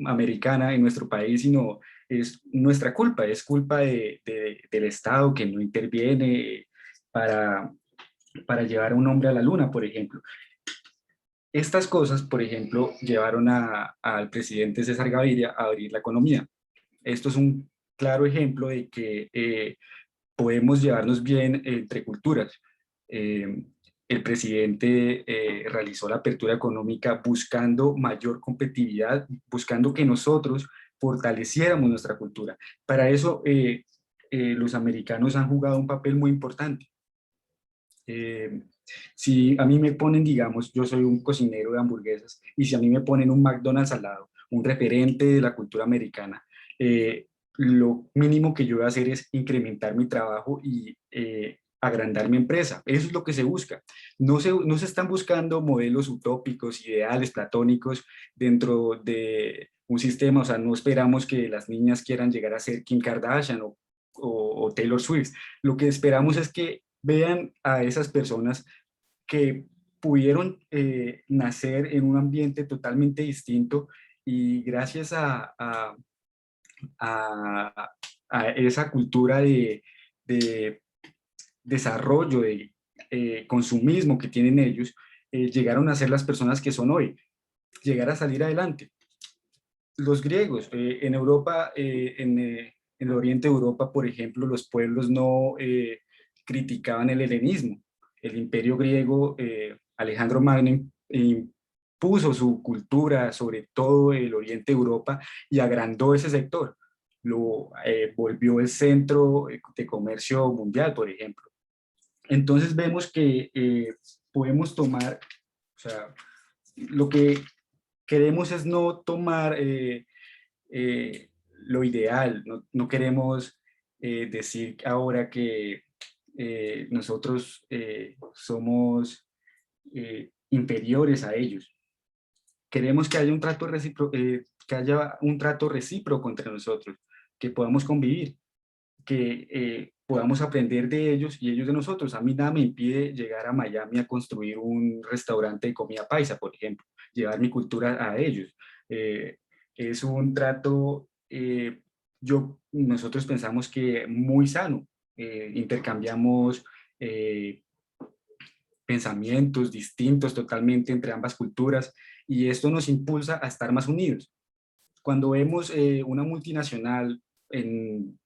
americana en nuestro país, sino es nuestra culpa, es culpa del Estado que no interviene para llevar a un hombre a la luna, por ejemplo. Estas cosas, por ejemplo, llevaron al presidente César Gaviria a abrir la economía. Esto es un claro ejemplo de que podemos llevarnos bien entre culturas. El presidente realizó la apertura económica buscando mayor competitividad, buscando que nosotros fortaleciéramos nuestra cultura. Para eso, los americanos han jugado un papel muy importante. Si a mí me ponen, digamos, yo soy un cocinero de hamburguesas, y si a mí me ponen un McDonald's al lado, un referente de la cultura americana, lo mínimo que yo voy a hacer es incrementar mi trabajo y agrandar mi empresa. Eso es lo que se busca. No se están buscando modelos utópicos, ideales, platónicos dentro de un sistema. O sea, no esperamos que las niñas quieran llegar a ser Kim Kardashian o Taylor Swift. Lo que esperamos es que vean a esas personas que pudieron nacer en un ambiente totalmente distinto, y gracias a esa cultura de desarrollo, de consumismo que tienen ellos, llegaron a ser las personas que son hoy, llegar a salir adelante. Los griegos, en Europa, en el oriente de Europa, por ejemplo, los pueblos no criticaban el helenismo. El imperio griego, Alejandro Magno impuso su cultura sobre todo el oriente de Europa y agrandó ese sector. Lo volvió el centro de comercio mundial, por ejemplo. Entonces vemos que podemos tomar, o sea, lo que queremos es no tomar lo ideal, no queremos decir ahora que nosotros somos inferiores a ellos. Queremos que haya un trato recíproco entre nosotros, que podamos convivir, que podamos aprender de ellos y ellos de nosotros. A mí nada me impide llegar a Miami a construir un restaurante de comida paisa, por ejemplo, llevar mi cultura a ellos. Es un trato, nosotros pensamos que muy sano. Intercambiamos pensamientos distintos totalmente entre ambas culturas, y esto nos impulsa a estar más unidos. Cuando vemos una multinacional en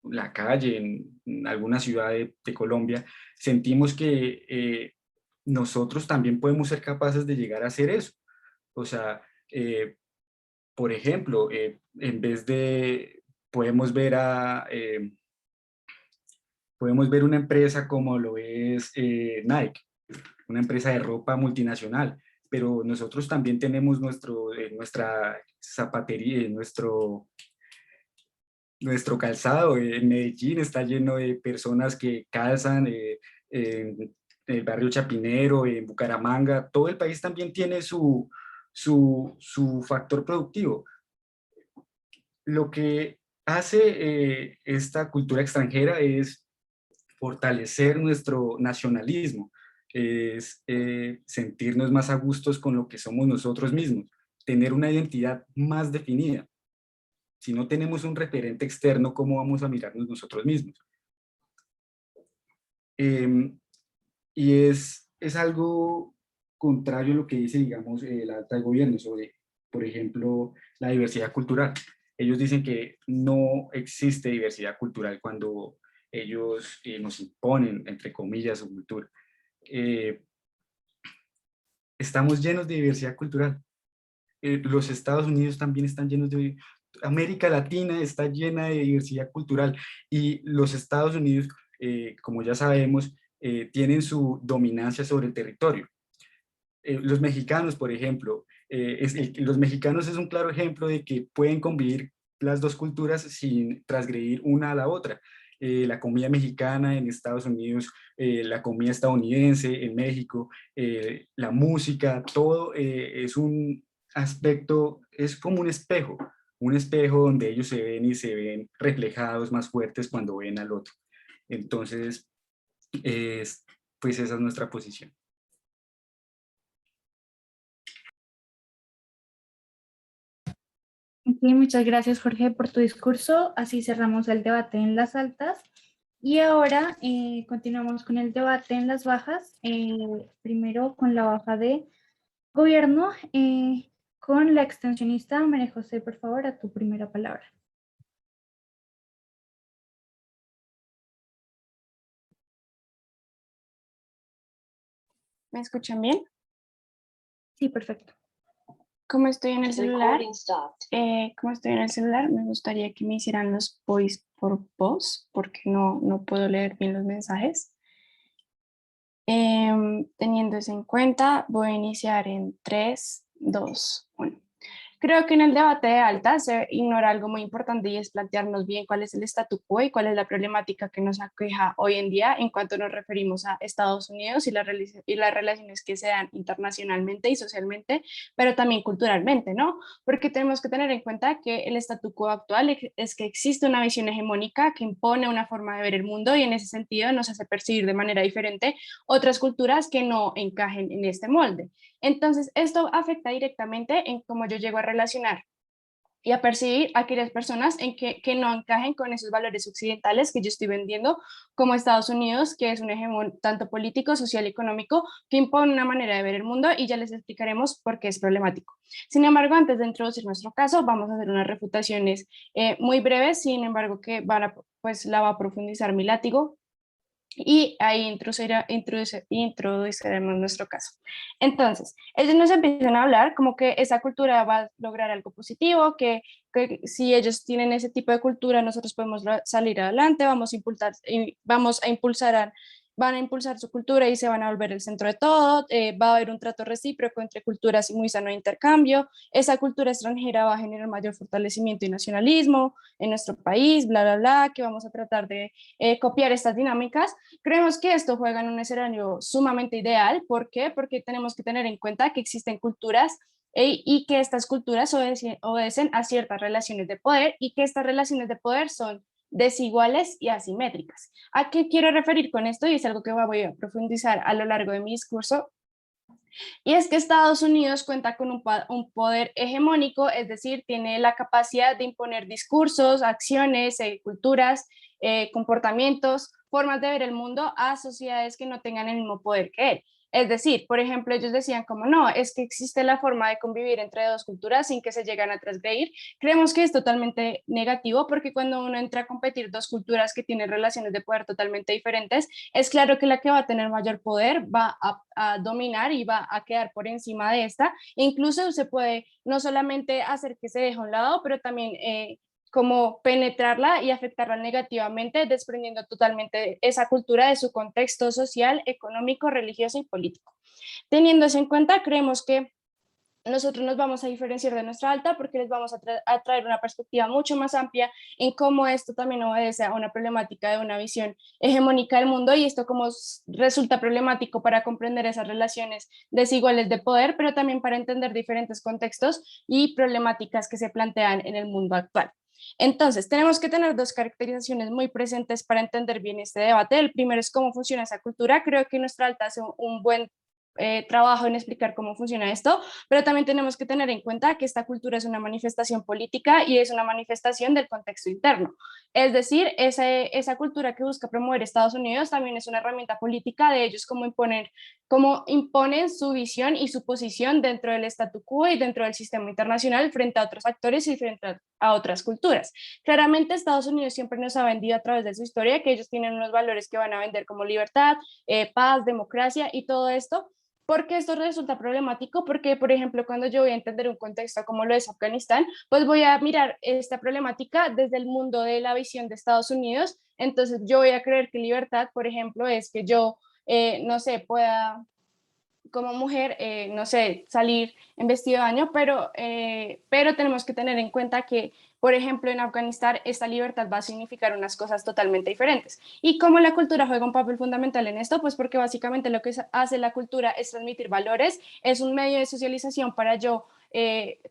la calle, en alguna ciudad de Colombia, sentimos que nosotros también podemos ser capaces de llegar a hacer eso. O sea, por ejemplo, en vez de, podemos ver una empresa como lo es Nike, una empresa de ropa multinacional, pero nosotros también tenemos nuestra zapatería, nuestro calzado. En Medellín está lleno de personas que calzan, en el barrio Chapinero, en Bucaramanga. Todo el país también tiene su factor productivo. Lo que hace esta cultura extranjera es fortalecer nuestro nacionalismo, es sentirnos más a gustos con lo que somos nosotros mismos, tener una identidad más definida. Si no tenemos un referente externo, ¿cómo vamos a mirarnos nosotros mismos? Y es algo contrario a lo que dice, digamos, la alta de gobierno sobre, por ejemplo, la diversidad cultural. Ellos dicen que no existe diversidad cultural cuando ellos nos imponen, entre comillas, su cultura. Estamos llenos de diversidad cultural. Los Estados Unidos también están llenos de... América Latina está llena de diversidad cultural y los Estados Unidos, como ya sabemos, tienen su dominancia sobre el territorio. Los mexicanos, por ejemplo, los mexicanos es un claro ejemplo de que pueden convivir las dos culturas sin transgredir una a la otra. La comida mexicana en Estados Unidos, la comida estadounidense en México, la música, todo es un aspecto, es como un espejo donde ellos se ven y se ven reflejados más fuertes cuando ven al otro. Entonces, pues esa es nuestra posición. Ok, muchas gracias, Jorge, por tu discurso. Así cerramos el debate en las altas. Y ahora continuamos con el debate en las bajas. Primero con la baja de gobierno, con la extensionista María José, por favor, a tu primera palabra. ¿Me escuchan bien? Sí, perfecto. Como estoy en el celular, me gustaría que me hicieran los voice por voz, porque no puedo leer bien los mensajes. Teniendo eso en cuenta, voy a iniciar en 3, 2, 1. Creo que en el debate de alta se ignora algo muy importante y es plantearnos bien cuál es el statu quo y cuál es la problemática que nos aqueja hoy en día en cuanto nos referimos a Estados Unidos y las relaciones que se dan internacionalmente y socialmente, pero también culturalmente, ¿no? Porque tenemos que tener en cuenta que el statu quo actual es que existe una visión hegemónica que impone una forma de ver el mundo y en ese sentido nos hace percibir de manera diferente otras culturas que no encajen en este molde. Entonces, esto afecta directamente en cómo yo llego a relacionar y a percibir a aquellas personas que no encajen con esos valores occidentales que yo estoy vendiendo, como Estados Unidos, que es un hegemón tanto político, social y económico, que impone una manera de ver el mundo y ya les explicaremos por qué es problemático. Sin embargo, antes de introducir nuestro caso, vamos a hacer unas refutaciones muy breves, sin embargo, que pues la va a profundizar mi látigo, y ahí introduciremos nuestro caso. Entonces, ellos nos empiezan a hablar como que esa cultura va a lograr algo positivo, que si ellos tienen ese tipo de cultura, nosotros podemos salir adelante, van a impulsar su cultura y se van a volver el centro de todo, va a haber un trato recíproco entre culturas y muy sano de intercambio, esa cultura extranjera va a generar mayor fortalecimiento y nacionalismo en nuestro país, bla, bla, bla, que vamos a tratar de copiar estas dinámicas. Creemos que esto juega en un escenario sumamente ideal. ¿Por qué? Porque tenemos que tener en cuenta que existen culturas y que estas culturas obedecen a ciertas relaciones de poder y que estas relaciones de poder son desiguales y asimétricas. ¿A qué quiero referir con esto? Y es algo que voy a profundizar a lo largo de mi discurso. Y es que Estados Unidos cuenta con un poder hegemónico, es decir, tiene la capacidad de imponer discursos, acciones, culturas, comportamientos, formas de ver el mundo a sociedades que no tengan el mismo poder que él. Es decir, por ejemplo, ellos decían como no, es que existe la forma de convivir entre dos culturas sin que se lleguen a transgredir. Creemos que es totalmente negativo porque cuando uno entra a competir dos culturas que tienen relaciones de poder totalmente diferentes, es claro que la que va a tener mayor poder va a dominar y va a quedar por encima de esta. Incluso se puede no solamente hacer que se deje a un lado, pero también como penetrarla y afectarla negativamente, desprendiendo totalmente esa cultura de su contexto social, económico, religioso y político. Teniendo eso en cuenta, creemos que nosotros nos vamos a diferenciar de nuestra alta porque les vamos a traer una perspectiva mucho más amplia en cómo esto también obedece a una problemática de una visión hegemónica del mundo y esto como resulta problemático para comprender esas relaciones desiguales de poder, pero también para entender diferentes contextos y problemáticas que se plantean en el mundo actual. Entonces, tenemos que tener dos caracterizaciones muy presentes para entender bien este debate. El primero es cómo funciona esa cultura. Creo que nuestra alta hace un buen trabajo en explicar cómo funciona esto, pero también tenemos que tener en cuenta que esta cultura es una manifestación política y es una manifestación del contexto interno. Es decir, esa cultura que busca promover Estados Unidos también es una herramienta política de ellos como imponen su visión y su posición dentro del statu quo y dentro del sistema internacional frente a otros actores y frente a otras culturas. Claramente Estados Unidos siempre nos ha vendido a través de su historia que ellos tienen unos valores que van a vender como libertad, paz, democracia y todo esto. ¿Por qué esto resulta problemático? Porque, por ejemplo, cuando yo voy a entender un contexto como lo es Afganistán, pues voy a mirar esta problemática desde el mundo de la visión de Estados Unidos. Entonces, yo voy a creer que libertad, por ejemplo, es que yo, no sé, pueda como mujer, no sé, salir en vestido de baño, pero tenemos que tener en cuenta que, por ejemplo, en Afganistán esta libertad va a significar unas cosas totalmente diferentes. ¿Y cómo la cultura juega un papel fundamental en esto? Pues porque básicamente lo que hace la cultura es transmitir valores, es un medio de socialización para yo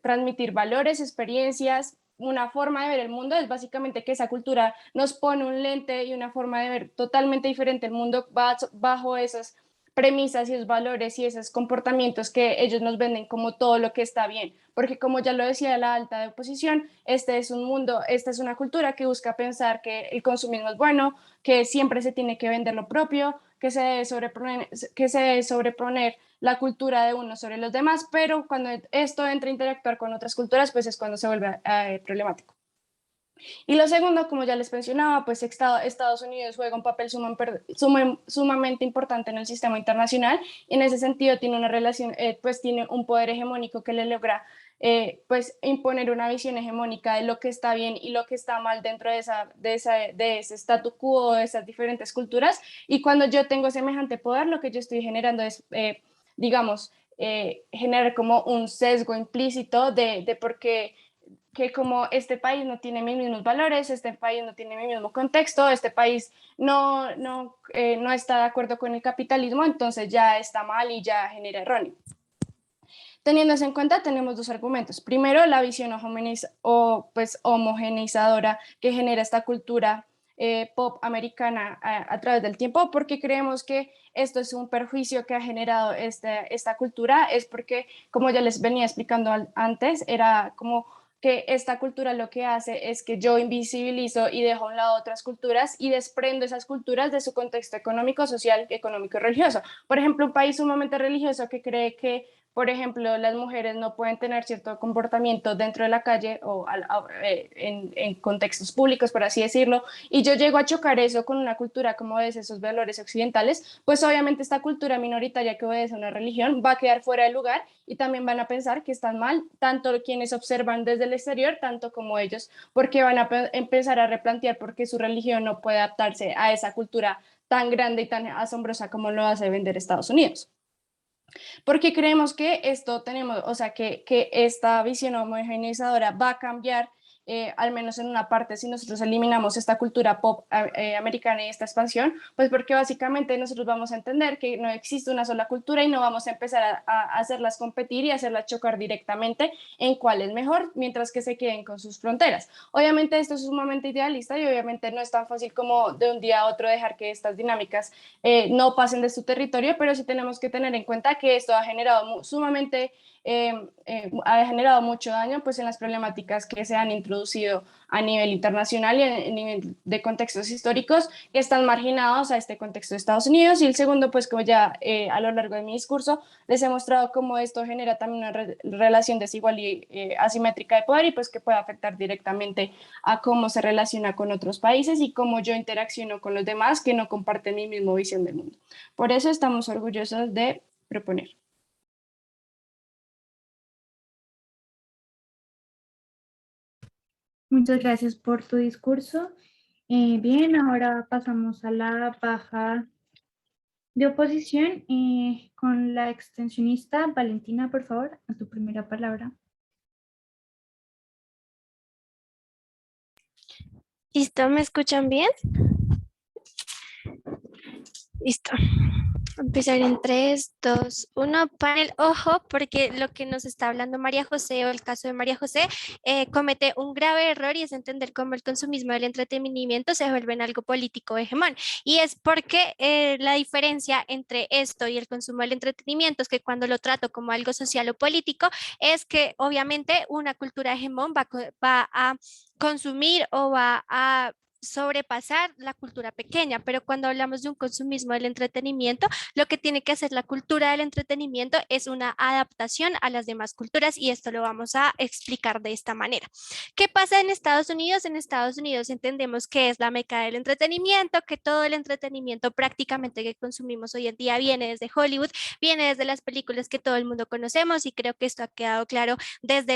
transmitir valores, experiencias, una forma de ver el mundo, es básicamente que esa cultura nos pone un lente y una forma de ver totalmente diferente el mundo bajo esas premisas y esos valores y esos comportamientos que ellos nos venden como todo lo que está bien, porque como ya lo decía la alta de oposición, este es un mundo, esta es una cultura que busca pensar que el consumismo es bueno, que siempre se tiene que vender lo propio, que se debe sobreponer la cultura de uno sobre los demás, pero cuando esto entra a interactuar con otras culturas, pues es cuando se vuelve problemático. Y lo segundo, como ya les mencionaba, pues Estados Unidos juega un papel sumamente importante en el sistema internacional y en ese sentido tiene una relación, pues tiene un poder hegemónico que le logra pues imponer una visión hegemónica de lo que está bien y lo que está mal dentro de ese statu quo, de esas diferentes culturas. Y cuando yo tengo semejante poder, lo que yo estoy generando es, digamos, generar como un sesgo implícito de por qué que como este país no tiene mis mismos valores, este país no tiene mi mismo contexto, este país no está de acuerdo con el capitalismo, entonces ya está mal y ya genera erróneo. Teniendo eso en cuenta, tenemos dos argumentos. Primero, la visión pues, homogeneizadora que genera esta cultura pop americana a través del tiempo, porque creemos que esto es un perjuicio que ha generado esta cultura, es porque, como ya les venía explicando antes, era como que esta cultura lo que hace es que yo invisibilizo y dejo a un lado otras culturas y desprendo esas culturas de su contexto económico, social, económico y religioso. Por ejemplo, un país sumamente religioso que cree que, por ejemplo, las mujeres no pueden tener cierto comportamiento dentro de la calle o en contextos públicos, por así decirlo, y yo llego a chocar eso con una cultura como es esos valores occidentales, pues obviamente esta cultura minoritaria que obedece a una religión va a quedar fuera de lugar y también van a pensar que están mal, tanto quienes observan desde el exterior, tanto como ellos, porque van a empezar a replantear por qué su religión no puede adaptarse a esa cultura tan grande y tan asombrosa como lo hace vender Estados Unidos. Porque creemos que esto tenemos, o sea, que esta visión homogeneizadora va a cambiar, al menos en una parte, si nosotros eliminamos esta cultura pop americana y esta expansión, pues porque básicamente nosotros vamos a entender que no existe una sola cultura y no vamos a empezar a hacerlas competir y hacerlas chocar directamente en cuál es mejor, mientras que se queden con sus fronteras. Obviamente esto es sumamente idealista y obviamente no es tan fácil como de un día a otro dejar que estas dinámicas no pasen de su territorio, pero sí tenemos que tener en cuenta que esto ha generado ha generado mucho daño pues, en las problemáticas que se han introducido a nivel internacional y a nivel de contextos históricos que están marginados a este contexto de Estados Unidos. Y el segundo, pues como ya a lo largo de mi discurso les he mostrado cómo esto genera también una relación desigual y asimétrica de poder y pues que puede afectar directamente a cómo se relaciona con otros países y cómo yo interacciono con los demás que no comparten mi misma visión del mundo. Por eso estamos orgullosos de proponer. Muchas gracias por tu discurso. Bien, ahora pasamos a la baja de oposición con la extensionista Valentina, por favor, a tu primera palabra. ¿Listo? ¿Me escuchan bien? Listo. Empezar en 3, 2, 1. Panel, ojo, porque lo que nos está hablando María José o el caso de María José comete un grave error y es entender cómo el consumismo del entretenimiento se vuelve en algo político hegemón. Y es porque la diferencia entre esto y el consumo del entretenimiento es que cuando lo trato como algo social o político, es que obviamente una cultura hegemón va a consumir o va a sobrepasar la cultura pequeña, pero cuando hablamos de un consumismo del entretenimiento, lo que tiene que hacer la cultura del entretenimiento es una adaptación a las demás culturas y esto lo vamos a explicar de esta manera. ¿Qué pasa en Estados Unidos? En Estados Unidos entendemos que es la meca del entretenimiento, que todo el entretenimiento prácticamente que consumimos hoy en día viene desde Hollywood, viene desde las películas que todo el mundo conocemos y creo que esto ha quedado claro desde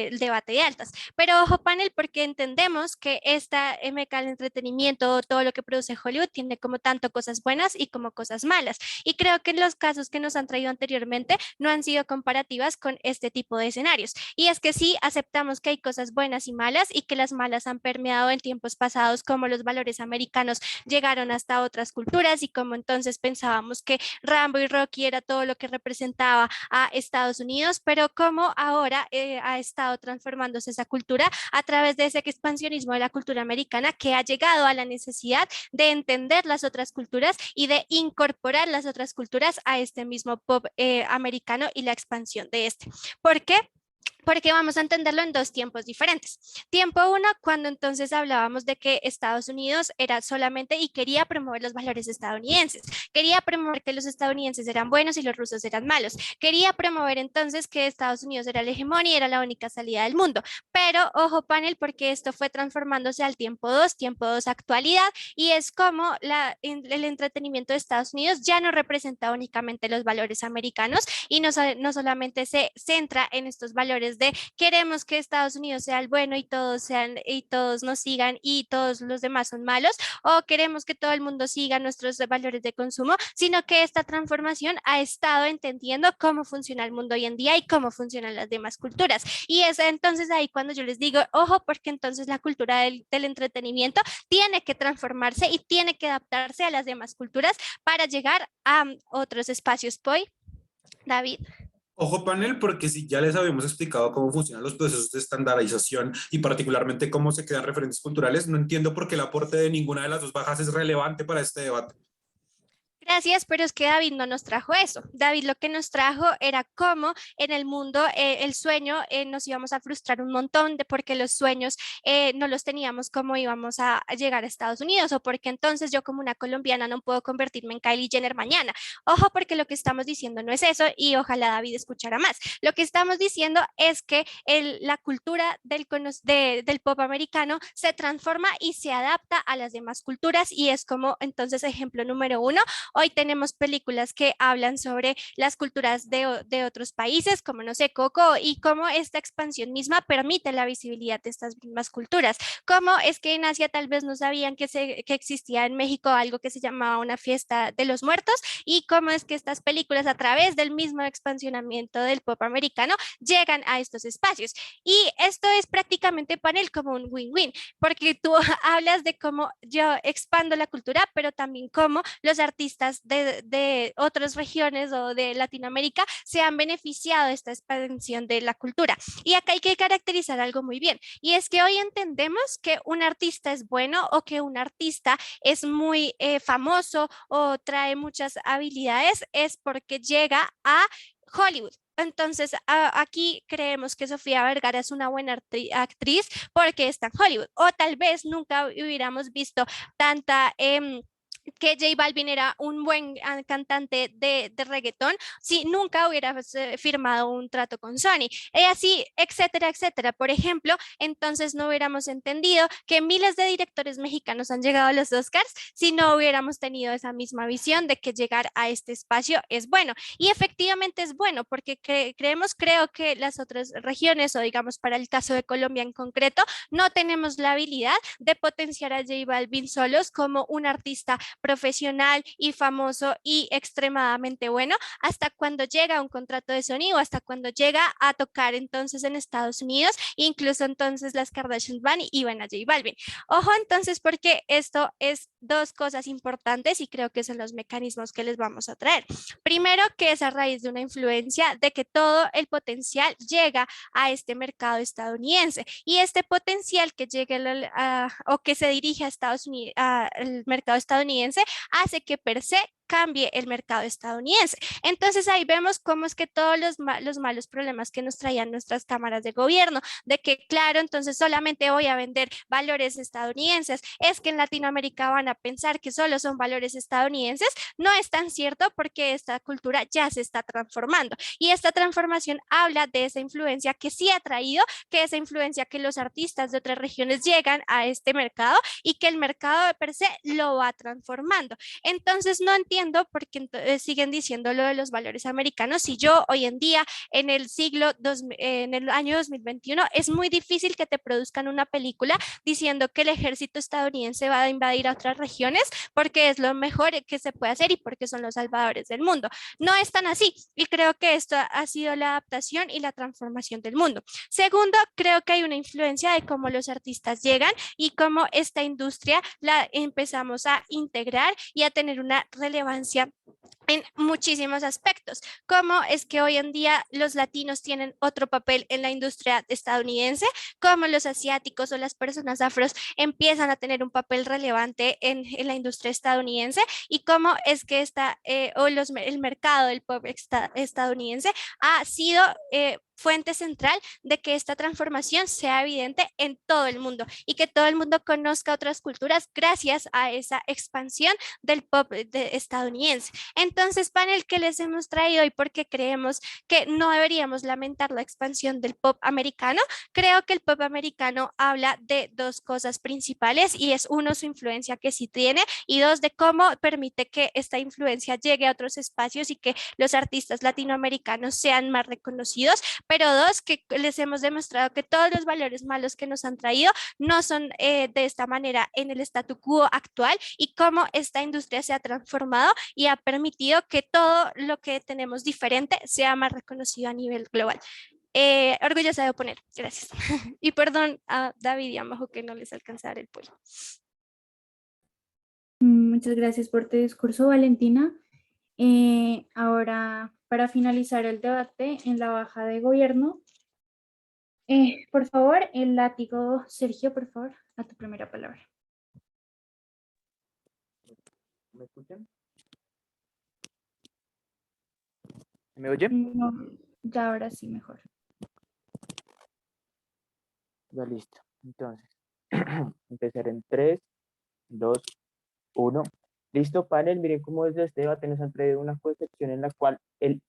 el debate de altas. Pero ojo panel, porque entendemos que esta meca del entretenimiento, todo lo que produce Hollywood, tiene como tanto cosas buenas y como cosas malas. Y creo que en los casos que nos han traído anteriormente no han sido comparativas con este tipo de escenarios. Y es que sí aceptamos que hay cosas buenas y malas y que las malas han permeado en tiempos pasados, como los valores americanos llegaron hasta otras culturas y como entonces pensábamos que Rambo y Rocky era todo lo que representaba a Estados Unidos, pero como ahora ha estado transformándose esa cultura a través de ese expansionismo de la cultura americana que ha llegado a la necesidad de entender las otras culturas y de incorporar las otras culturas a este mismo pop americano y la expansión de este. ¿Por qué? Porque vamos a entenderlo en dos tiempos diferentes. Tiempo uno, cuando entonces hablábamos de que Estados Unidos era solamente y quería promover los valores estadounidenses, quería promover que los estadounidenses eran buenos y los rusos eran malos, quería promover entonces que Estados Unidos era la hegemonía y era la única salida del mundo. Pero ojo panel, porque esto fue transformándose al tiempo 2 actualidad, y es como el entretenimiento de Estados Unidos ya no representa únicamente los valores americanos y no solamente se centra en estos valores de queremos que Estados Unidos sea el bueno y todos nos sigan y todos los demás son malos, o queremos que todo el mundo siga nuestros valores de consumo, sino que esta transformación ha estado entendiendo cómo funciona el mundo hoy en día y cómo funcionan las demás culturas. Y es entonces ahí cuando yo les digo, ojo, porque entonces la cultura del entretenimiento tiene que transformarse y tiene que adaptarse a las demás culturas para llegar a otros espacios. Poi, David. Ojo panel, porque si ya les habíamos explicado cómo funcionan los procesos de estandarización y particularmente cómo se crean referentes culturales, no entiendo por qué el aporte de ninguna de las dos bajas es relevante para este debate. Gracias, pero es que David no nos trajo eso. David lo que nos trajo era cómo en el mundo el sueño nos íbamos a frustrar un montón porque los sueños no los teníamos como íbamos a llegar a Estados Unidos, o porque entonces yo como una colombiana no puedo convertirme en Kylie Jenner mañana. Ojo, porque lo que estamos diciendo no es eso y ojalá David escuchara más. Lo que estamos diciendo es que la cultura del pop americano se transforma y se adapta a las demás culturas, y es como entonces ejemplo número uno. Hoy tenemos películas que hablan sobre las culturas de otros países, como no sé, Coco, y cómo esta expansión misma permite la visibilidad de estas mismas culturas. Cómo es que en Asia tal vez no sabían que existía en México algo que se llamaba una fiesta de los muertos, y cómo es que estas películas a través del mismo expansionamiento del pop americano llegan a estos espacios. Y esto es prácticamente panel como un win-win, porque tú hablas de cómo yo expando la cultura, pero también cómo los artistas de otras regiones o de Latinoamérica se han beneficiado de esta expansión de la cultura. Y acá hay que caracterizar algo muy bien, y es que hoy entendemos que un artista es bueno o que un artista es muy famoso o trae muchas habilidades es porque llega a Hollywood. Entonces, aquí creemos que Sofía Vergara es una buena actriz porque está en Hollywood, o tal vez nunca hubiéramos visto tanta que J Balvin era un buen cantante de reggaetón si nunca hubiera firmado un trato con Sony. Y así, etcétera, etcétera. Por ejemplo, entonces no hubiéramos entendido que miles de directores mexicanos han llegado a los Oscars si no hubiéramos tenido esa misma visión de que llegar a este espacio es bueno. Y efectivamente es bueno porque creo que las otras regiones, o digamos para el caso de Colombia en concreto, no tenemos la habilidad de potenciar a J Balvin solos como un artista profesional y famoso y extremadamente bueno hasta cuando llega a un contrato de Sony o hasta cuando llega a tocar entonces en Estados Unidos, incluso entonces las Kardashian van y van a J Balvin. Ojo entonces, porque esto es dos cosas importantes y creo que son los mecanismos que les vamos a traer. Primero, que es a raíz de una influencia de que todo el potencial llega a este mercado estadounidense, y este potencial que llega o que se dirige a Estados Unidos, al mercado estadounidense, hace que per se cambie el mercado estadounidense. Entonces ahí vemos cómo es que todos los malos problemas que nos traían nuestras cámaras de gobierno, de que claro, entonces solamente voy a vender valores estadounidenses, es que en Latinoamérica van a pensar que solo son valores estadounidenses, no es tan cierto porque esta cultura ya se está transformando y esta transformación habla de esa influencia que sí ha traído, que esa influencia que los artistas de otras regiones llegan a este mercado y que el mercado de per se lo va transformando. Entonces no entiendo por qué siguen diciendo lo de los valores americanos si yo hoy en día en el en el año 2021 es muy difícil que te produzcan una película diciendo que el ejército estadounidense va a invadir a otras regiones porque es lo mejor que se puede hacer y porque son los salvadores del mundo. No es tan así y creo que esto ha sido la adaptación y la transformación del mundo. Segundo, creo que hay una influencia de cómo los artistas llegan y cómo esta industria la empezamos a integrar y a tener una relevancia en muchísimos aspectos. Cómo es que hoy en día los latinos tienen otro papel en la industria estadounidense, cómo los asiáticos o las personas afros empiezan a tener un papel relevante en la industria estadounidense y cómo es que el mercado del pop estadounidense ha sido fuente central de que esta transformación sea evidente en todo el mundo y que todo el mundo conozca otras culturas gracias a esa expansión del pop estadounidense. Entonces, panel que les hemos traído y porque creemos que no deberíamos lamentar la expansión del pop americano, creo que el pop americano habla de dos cosas principales y es uno, su influencia que sí tiene y dos, de cómo permite que esta influencia llegue a otros espacios y que los artistas latinoamericanos sean más reconocidos, pero dos, que les hemos demostrado que todos los valores malos que nos han traído no son de esta manera en el statu quo actual y cómo esta industria se ha transformado y ha permitido que todo lo que tenemos diferente sea más reconocido a nivel global. Orgullosa de oponer, gracias. Y perdón a David y a Majo que no les alcanza a dar el pollo. Muchas gracias por tu discurso, Valentina. Ahora, para finalizar el debate en la baja de gobierno, por favor, el látigo, Sergio, por favor, a tu primera palabra. ¿Me escuchan? ¿Me oyen? No, ya ahora sí, mejor. Ya listo. Entonces, empezar en 3, 2, 1. Listo, panel. Miren cómo desde este debate nos han traído una concepción en la cual el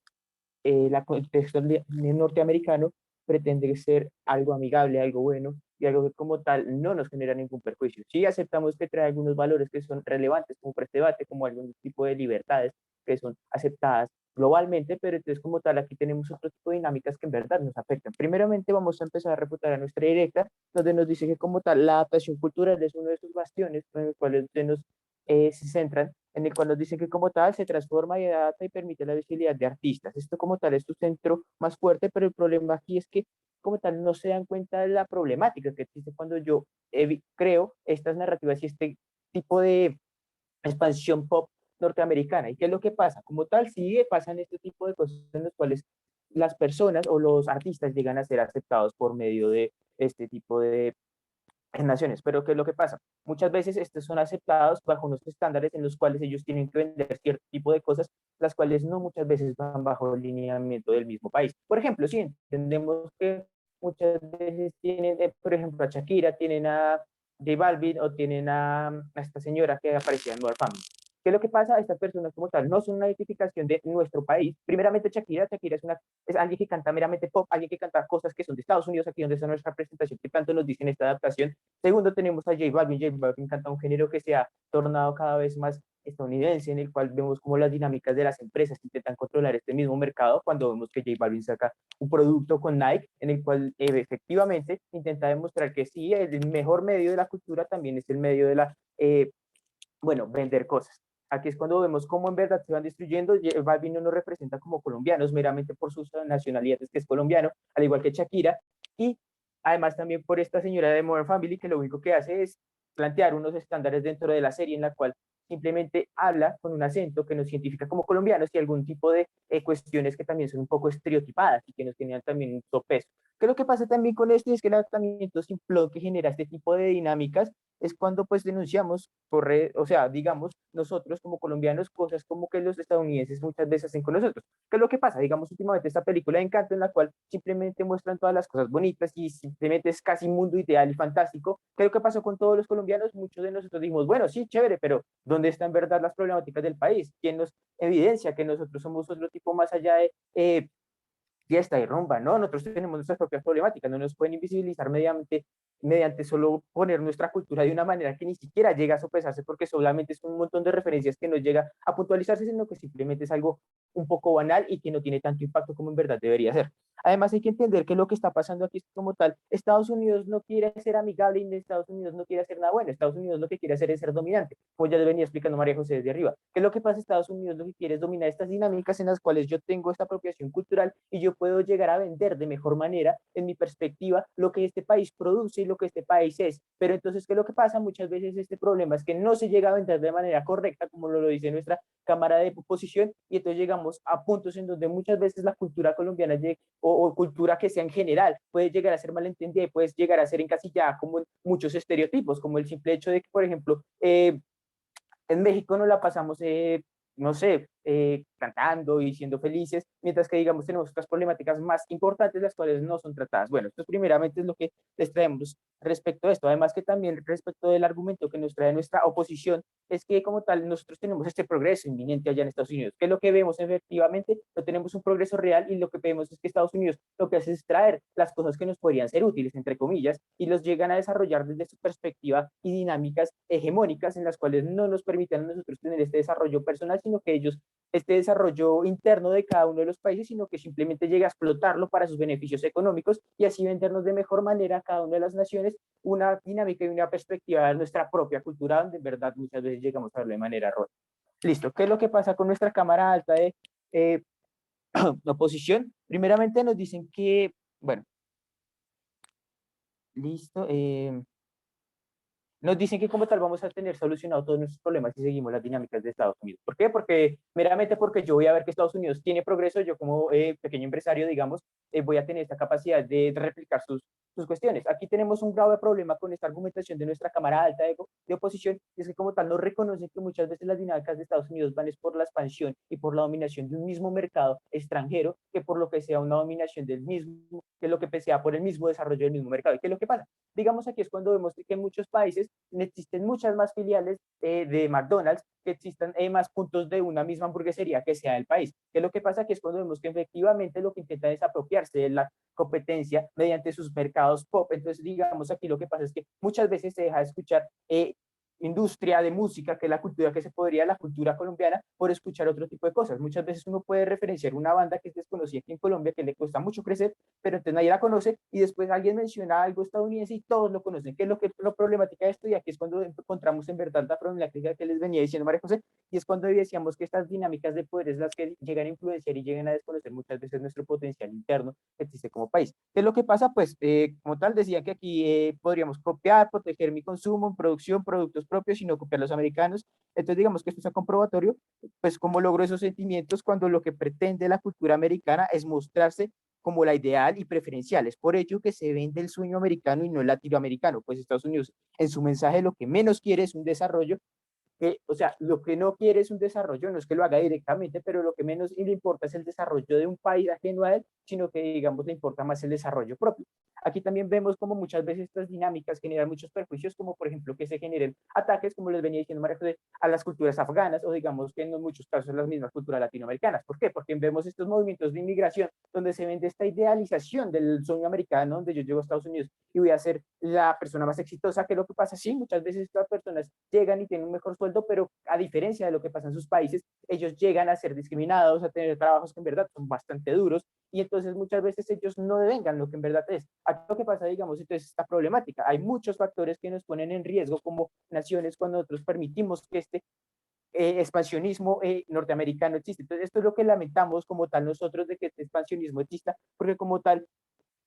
contexto norteamericano pretende ser algo amigable, algo bueno y algo que como tal no nos genera ningún perjuicio. Sí aceptamos que trae algunos valores que son relevantes como para este debate, como algún tipo de libertades que son aceptadas globalmente, pero entonces como tal aquí tenemos otro tipo de dinámicas que en verdad nos afectan. Primeramente vamos a empezar a refutar a nuestra directa, donde nos dice que como tal la adaptación cultural es uno de esos bastiones en los cuales se centran, en el cual nos dicen que como tal se transforma y adapta y permite la visibilidad de artistas. Esto como tal es su centro más fuerte, pero el problema aquí es que como tal no se dan cuenta de la problemática que existe cuando yo creo estas narrativas y este tipo de expansión pop norteamericana. ¿Y qué es lo que pasa? Como tal, sigue pasan este tipo de cosas en las cuales las personas o los artistas llegan a ser aceptados por medio de este tipo de naciones. Pero ¿qué es lo que pasa? Muchas veces estos son aceptados bajo unos estándares en los cuales ellos tienen que vender cierto tipo de cosas, las cuales no muchas veces van bajo el lineamiento del mismo país. Por ejemplo, si entendemos que muchas veces tienen, por ejemplo, a Shakira, tienen a J Balvin o tienen a esta señora que aparecía en Modern Family. ¿Qué es lo que pasa? Estas personas como tal no son una identificación de nuestro país. Primeramente Shakira es alguien que canta meramente pop, alguien que canta cosas que son de Estados Unidos, aquí donde está nuestra presentación, que tanto nos dicen esta adaptación. Segundo, tenemos a J Balvin. J Balvin canta un género que se ha tornado cada vez más estadounidense, en el cual vemos como las dinámicas de las empresas intentan controlar este mismo mercado, cuando vemos que J Balvin saca un producto con Nike, en el cual efectivamente intenta demostrar que sí, el mejor medio de la cultura también es el medio de la, vender cosas. Aquí es cuando vemos cómo en verdad se van destruyendo. J Balvin no nos representa como colombianos meramente por sus nacionalidades, que es colombiano, al igual que Shakira, y además también por esta señora de Modern Family, que lo único que hace es plantear unos estándares dentro de la serie en la cual simplemente habla con un acento que nos identifica como colombianos y algún tipo de cuestiones que también son un poco estereotipadas y que nos tenían también un peso. ¿Qué es lo que pasa también con esto? Es que el adaptamiento simplón que genera este tipo de dinámicas es cuando pues denunciamos o sea, digamos, nosotros como colombianos, cosas como que los estadounidenses muchas veces hacen con nosotros. ¿Qué es lo que pasa? Digamos, últimamente esta película de Encanto en la cual simplemente muestran todas las cosas bonitas y simplemente es casi un mundo ideal y fantástico. ¿Qué es lo que pasó con todos los colombianos? Muchos de nosotros dijimos, bueno, sí, chévere, pero ¿dónde están en verdad las problemáticas del país? ¿Quién nos evidencia que nosotros somos otro tipo más allá de fiesta y rumba? No, nosotros tenemos nuestras propias problemáticas, no nos pueden invisibilizar mediante solo poner nuestra cultura de una manera que ni siquiera llega a sopesarse porque solamente es un montón de referencias que no llega a puntualizarse, sino que simplemente es algo un poco banal y que no tiene tanto impacto como en verdad debería ser. Además hay que entender que lo que está pasando aquí es como tal, Estados Unidos no quiere ser amigable y Estados Unidos no quiere hacer nada bueno, Estados Unidos lo que quiere hacer es ser dominante, como ya venía explicando María José desde arriba. ¿Qué es lo que pasa? Estados Unidos lo que quiere es dominar estas dinámicas en las cuales yo tengo esta apropiación cultural y yo puedo llegar a vender de mejor manera, en mi perspectiva, lo que este país produce y lo que este país es. Pero entonces, ¿qué es lo que pasa? Muchas veces este problema es que no se llega a vender de manera correcta, como lo dice nuestra Cámara de Oposición, y entonces llegamos a puntos en donde muchas veces la cultura colombiana o cultura que sea en general puede llegar a ser malentendida y puede llegar a ser encasillada como en muchos estereotipos, como el simple hecho de que, por ejemplo, en México no la pasamos, no sé, cantando y siendo felices, mientras que, digamos, tenemos otras problemáticas más importantes, las cuales no son tratadas. Bueno, esto primeramente es lo que les traemos respecto a esto. Además que también respecto del argumento que nos trae nuestra oposición, es que como tal nosotros tenemos este progreso inminente allá en Estados Unidos, que es lo que vemos efectivamente, no tenemos un progreso real y lo que vemos es que Estados Unidos lo que hace es traer las cosas que nos podrían ser útiles, entre comillas, y los llegan a desarrollar desde su perspectiva y dinámicas hegemónicas en las cuales no nos permiten a nosotros tener este desarrollo personal, sino que ellos este desarrollo interno de cada uno de los países, sino que simplemente llega a explotarlo para sus beneficios económicos y así vendernos de mejor manera a cada una de las naciones una dinámica y una perspectiva de nuestra propia cultura, donde en verdad muchas veces llegamos a verlo de manera errónea. Listo, ¿qué es lo que pasa con nuestra Cámara Alta de oposición? Primeramente nos dicen que, bueno, listo, nos dicen que como tal vamos a tener solucionado todos nuestros problemas si seguimos las dinámicas de Estados Unidos. ¿Por qué? Porque meramente porque yo voy a ver que Estados Unidos tiene progreso, yo como pequeño empresario, digamos, voy a tener esta capacidad de replicar sus cuestiones. Aquí tenemos un grave problema con esta argumentación de nuestra Cámara Alta de oposición, y es que como tal no reconocen que muchas veces las dinámicas de Estados Unidos van es por la expansión y por la dominación de un mismo mercado extranjero que por lo que sea una dominación del mismo, que lo que sea por el mismo desarrollo del mismo mercado. ¿Y qué es lo que pasa? Digamos, aquí es cuando vemos que en muchos países existen muchas más filiales de McDonald's, que existan más puntos de una misma hamburguesería que sea del país. ¿Qué es lo que pasa? Que es cuando vemos que efectivamente lo que intentan es apropiarse de la competencia mediante sus mercados pop. Entonces, digamos, aquí lo que pasa es que muchas veces se deja de escuchar industria de música, que es la cultura que se podría, la cultura colombiana, por escuchar otro tipo de cosas. Muchas veces uno puede referenciar una banda que es desconocida aquí en Colombia, que le cuesta mucho crecer, pero entonces nadie la conoce, y después alguien menciona algo estadounidense y todos lo conocen. ¿Qué es lo que es la problemática de esto? Y aquí es cuando encontramos en verdad la problemática que les venía diciendo María José, y es cuando decíamos que estas dinámicas de poder es las que llegan a influenciar y llegan a desconocer muchas veces nuestro potencial interno que existe como país. ¿Qué es lo que pasa? Pues, como tal, decía que aquí podríamos copiar, proteger mi consumo en producción, productos propios y no copiar los americanos. Entonces, digamos que esto es a comprobatorio, pues, cómo logro esos sentimientos cuando lo que pretende la cultura americana es mostrarse como la ideal y preferencial. Es por ello que se vende el sueño americano y no el latinoamericano, pues Estados Unidos en su mensaje lo que menos quiere es un desarrollo o sea, lo que no quiere es un desarrollo, no es que lo haga directamente, pero lo que menos le importa es el desarrollo de un país ajeno a él, sino que, digamos, le importa más el desarrollo propio. Aquí también vemos como muchas veces estas dinámicas generan muchos perjuicios, como por ejemplo que se generen ataques, como les venía diciendo María José, a las culturas afganas, o digamos que en muchos casos las mismas culturas latinoamericanas. ¿Por qué? Porque vemos estos movimientos de inmigración donde se vende esta idealización del sueño americano, donde yo llego a Estados Unidos y voy a ser la persona más exitosa. Que lo que pasa, sí, muchas veces estas personas llegan y tienen un mejor sueldo, pero a diferencia de lo que pasa en sus países, ellos llegan a ser discriminados, a tener trabajos que en verdad son bastante duros, y entonces muchas veces ellos no devengan lo que en verdad es. Aquí lo que pasa, digamos, entonces esta problemática, hay muchos factores que nos ponen en riesgo como naciones cuando nosotros permitimos que este expansionismo norteamericano existe. Entonces, esto es lo que lamentamos como tal nosotros de que este expansionismo exista, porque como tal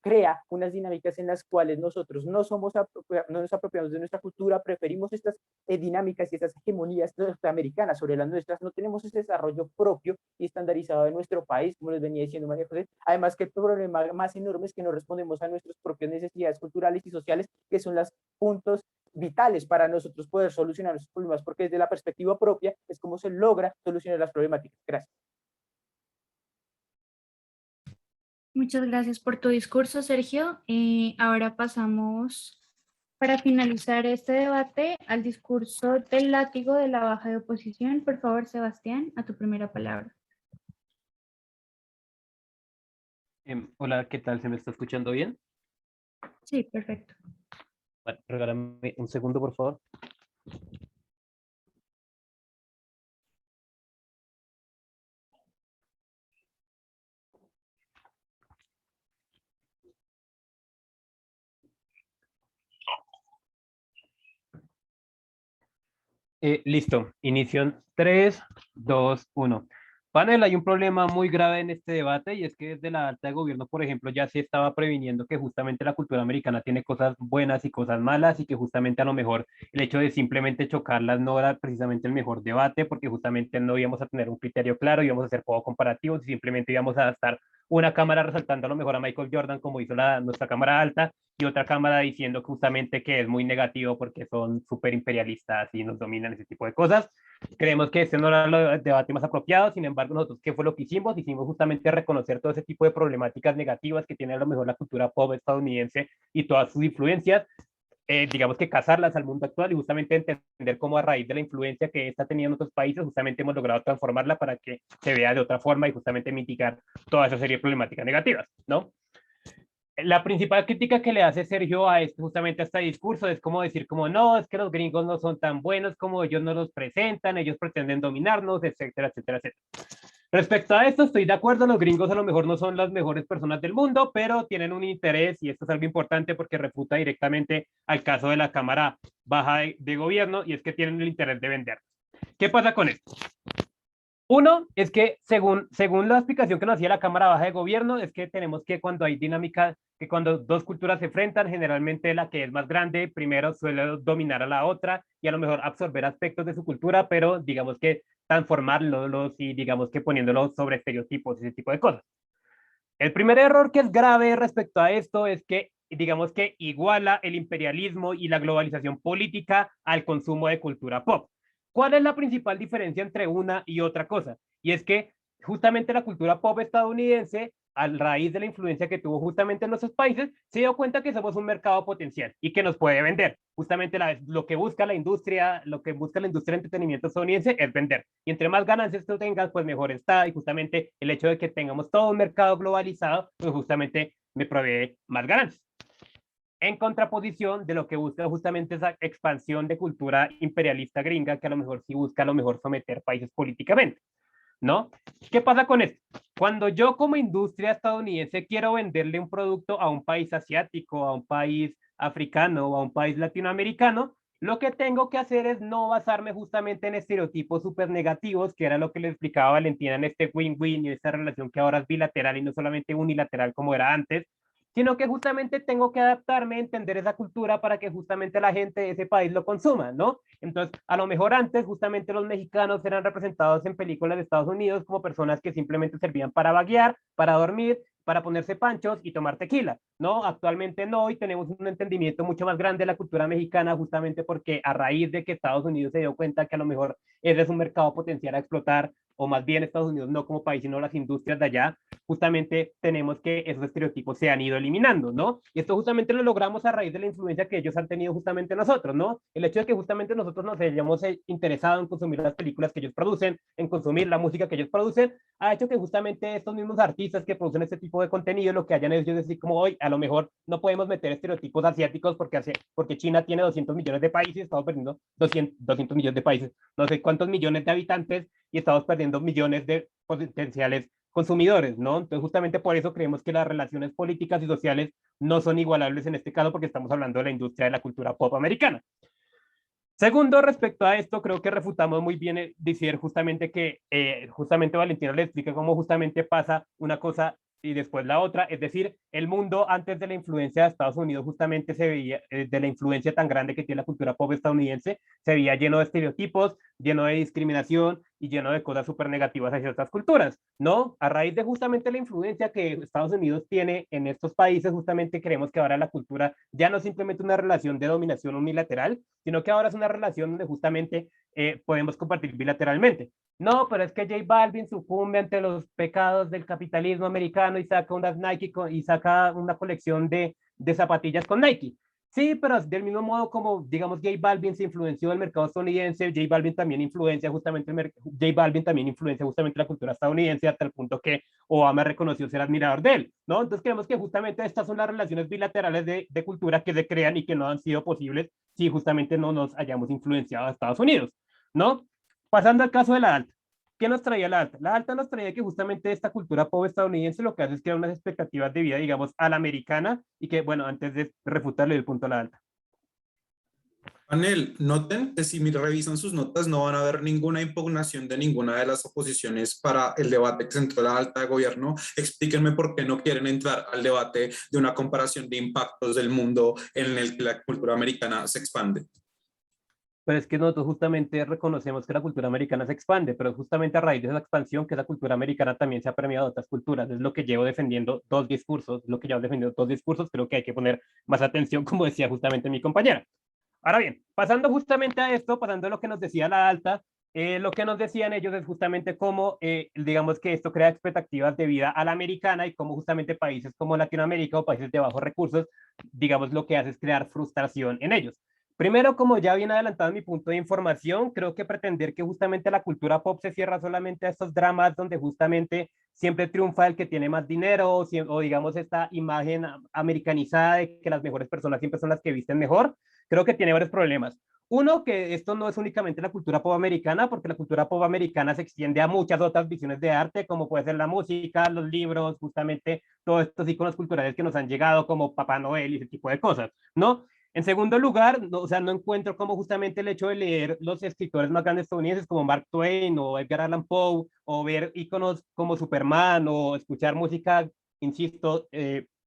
crea unas dinámicas en las cuales nosotros no nos apropiamos de nuestra cultura, preferimos estas dinámicas y estas hegemonías norteamericanas sobre las nuestras, no tenemos ese desarrollo propio y estandarizado de nuestro país, como les venía diciendo María José. Además que el problema más enorme es que no respondemos a nuestras propias necesidades culturales y sociales, que son los puntos vitales para nosotros poder solucionar nuestros problemas, porque desde la perspectiva propia es como se logra solucionar las problemáticas. Gracias. Muchas gracias por tu discurso, Sergio. Ahora pasamos, para finalizar este debate, al discurso del látigo de la baja de oposición. Por favor, Sebastián, a tu primera palabra. Hola, ¿qué tal? ¿Se me está escuchando bien? Sí, perfecto. Bueno, regálame un segundo, por favor. Listo, inicio en 3, 2, 1. Panel, hay un problema muy grave en este debate y es que desde la alta de gobierno, por ejemplo, ya se estaba previniendo que justamente la cultura americana tiene cosas buenas y cosas malas y que justamente a lo mejor el hecho de simplemente chocarlas no era precisamente el mejor debate porque justamente no íbamos a tener un criterio claro, íbamos a hacer juegos comparativos y simplemente íbamos a estar una cámara resaltando a lo mejor a Michael Jordan como hizo nuestra cámara alta y otra cámara diciendo justamente que es muy negativo porque son súper imperialistas y nos dominan ese tipo de cosas. Creemos que ese no era el debate más apropiado, sin embargo, nosotros, ¿qué fue lo que hicimos? Hicimos justamente reconocer todo ese tipo de problemáticas negativas que tiene a lo mejor la cultura pop estadounidense y todas sus influencias, digamos que casarlas al mundo actual y justamente entender cómo a raíz de la influencia que está teniendo en otros países, justamente hemos logrado transformarla para que se vea de otra forma y justamente mitigar toda esa serie de problemáticas negativas, ¿no? La principal crítica que le hace Sergio a justamente a este discurso es como decir como no, es que los gringos no son tan buenos como ellos nos los presentan, ellos pretenden dominarnos, etcétera, etcétera, etcétera. Respecto a esto, estoy de acuerdo, los gringos a lo mejor no son las mejores personas del mundo, pero tienen un interés, y esto es algo importante porque refuta directamente al caso de la Cámara Baja de Gobierno, y es que tienen el interés de vender. ¿Qué pasa con esto? Uno, es que según la explicación que nos hacía la Cámara Baja de Gobierno, es que tenemos que cuando hay dinámica, que cuando dos culturas se enfrentan, generalmente la que es más grande primero suele dominar a la otra y a lo mejor absorber aspectos de su cultura, pero digamos que transformarlos y digamos que poniéndolos sobre estereotipos y ese tipo de cosas. El primer error que es grave respecto a esto es que digamos que iguala el imperialismo y la globalización política al consumo de cultura pop. ¿Cuál es la principal diferencia entre una y otra cosa? Y es que justamente la cultura pop estadounidense, a raíz de la influencia que tuvo justamente en nuestros países, se dio cuenta que somos un mercado potencial y que nos puede vender. Justamente lo que busca la industria de entretenimiento estadounidense es vender. Y entre más ganancias tú tengas, pues mejor está. Y justamente el hecho de que tengamos todo un mercado globalizado, pues justamente me provee más ganancias, en contraposición de lo que busca justamente esa expansión de cultura imperialista gringa que a lo mejor sí busca a lo mejor someter países políticamente, ¿no? ¿Qué pasa con esto? Cuando yo como industria estadounidense quiero venderle un producto a un país asiático, a un país africano o a un país latinoamericano, lo que tengo que hacer es no basarme justamente en estereotipos súper negativos, que era lo que le explicaba Valentina en este win-win y esta relación que ahora es bilateral y no solamente unilateral como era antes, sino que justamente tengo que adaptarme a entender esa cultura para que justamente la gente de ese país lo consuma, ¿no? Entonces, a lo mejor antes justamente los mexicanos eran representados en películas de Estados Unidos como personas que simplemente servían para vaguear, para dormir, para ponerse panchos y tomar tequila, ¿no? Actualmente no, y tenemos un entendimiento mucho más grande de la cultura mexicana justamente porque a raíz de que Estados Unidos se dio cuenta que a lo mejor ese es un mercado potencial a explotar, o más bien Estados Unidos no como país, sino las industrias de allá, justamente tenemos que esos estereotipos se han ido eliminando, ¿no? Y esto justamente lo logramos a raíz de la influencia que ellos han tenido justamente en nosotros, ¿no? El hecho de que justamente nosotros nos hayamos interesado en consumir las películas que ellos producen, en consumir la música que ellos producen, ha hecho que justamente estos mismos artistas que producen este tipo de contenido, lo que hayan ellos decir como hoy, a lo mejor no podemos meter estereotipos asiáticos porque China tiene 200 millones de países, estamos perdiendo 200 millones de países, no sé cuántos millones de habitantes y estamos perdiendo millones de potenciales consumidores, ¿no? Entonces, justamente por eso creemos que las relaciones políticas y sociales no son igualables en este caso porque estamos hablando de la industria de la cultura pop americana. Segundo, respecto a esto, creo que refutamos muy bien decir justamente que justamente Valentina le explica cómo justamente pasa una cosa y después la otra, es decir, el mundo antes de la influencia de Estados Unidos justamente se veía, de la influencia tan grande que tiene la cultura pop estadounidense, se veía lleno de estereotipos, lleno de discriminación y lleno de cosas súper negativas hacia otras culturas, ¿no? A raíz de justamente la influencia que Estados Unidos tiene en estos países, justamente creemos que ahora la cultura ya no es simplemente una relación de dominación unilateral, sino que ahora es una relación donde justamente podemos compartir bilateralmente. No, pero es que J Balvin sucumbe ante los pecados del capitalismo americano y saca unas Nike y saca una colección de zapatillas con Nike. Sí, pero del mismo modo como, digamos, J Balvin se influenció del mercado estadounidense, J Balvin también influencia justamente la cultura estadounidense hasta el punto que Obama reconoció ser admirador de él, ¿no? Entonces creemos que justamente estas son las relaciones bilaterales de cultura que se crean y que no han sido posibles si justamente no nos hayamos influenciado a Estados Unidos, ¿no? Pasando al caso de la alta. ¿Qué nos traía la alta? La alta nos traía que justamente esta cultura pop estadounidense lo que hace es crear unas expectativas de vida, digamos, a la americana y que, bueno, antes de refutarle el punto a la alta. Panel, noten que si revisan sus notas no van a ver ninguna impugnación de ninguna de las oposiciones para el debate que centró la alta de gobierno. Explíquenme por qué no quieren entrar al debate de una comparación de impactos del mundo en el que la cultura americana se expande. Pero es que nosotros justamente reconocemos que la cultura americana se expande, pero justamente a raíz de esa expansión que la cultura americana también se ha premiado a otras culturas. Es lo que llevo defendiendo dos discursos, creo que hay que poner más atención, como decía justamente mi compañera. Ahora bien, pasando justamente a esto, pasando a lo que nos decía la alta, lo que nos decían ellos es justamente cómo, digamos que esto crea expectativas de vida a la americana y cómo justamente países como Latinoamérica o países de bajos recursos, digamos, lo que hace es crear frustración en ellos. Primero, como ya bien adelantado en mi punto de información, creo que pretender que justamente la cultura pop se cierra solamente a estos dramas donde justamente siempre triunfa el que tiene más dinero o digamos esta imagen americanizada de que las mejores personas siempre son las que visten mejor, creo que tiene varios problemas. Uno, que esto no es únicamente la cultura pop americana, porque la cultura pop americana se extiende a muchas otras visiones de arte, como puede ser la música, los libros, justamente todos estos iconos culturales que nos han llegado, como Papá Noel y ese tipo de cosas, ¿no? En segundo lugar, no, o sea, no encuentro cómo justamente el hecho de leer los escritores más grandes estadounidenses como Mark Twain o Edgar Allan Poe, o ver iconos como Superman, o escuchar música, insisto,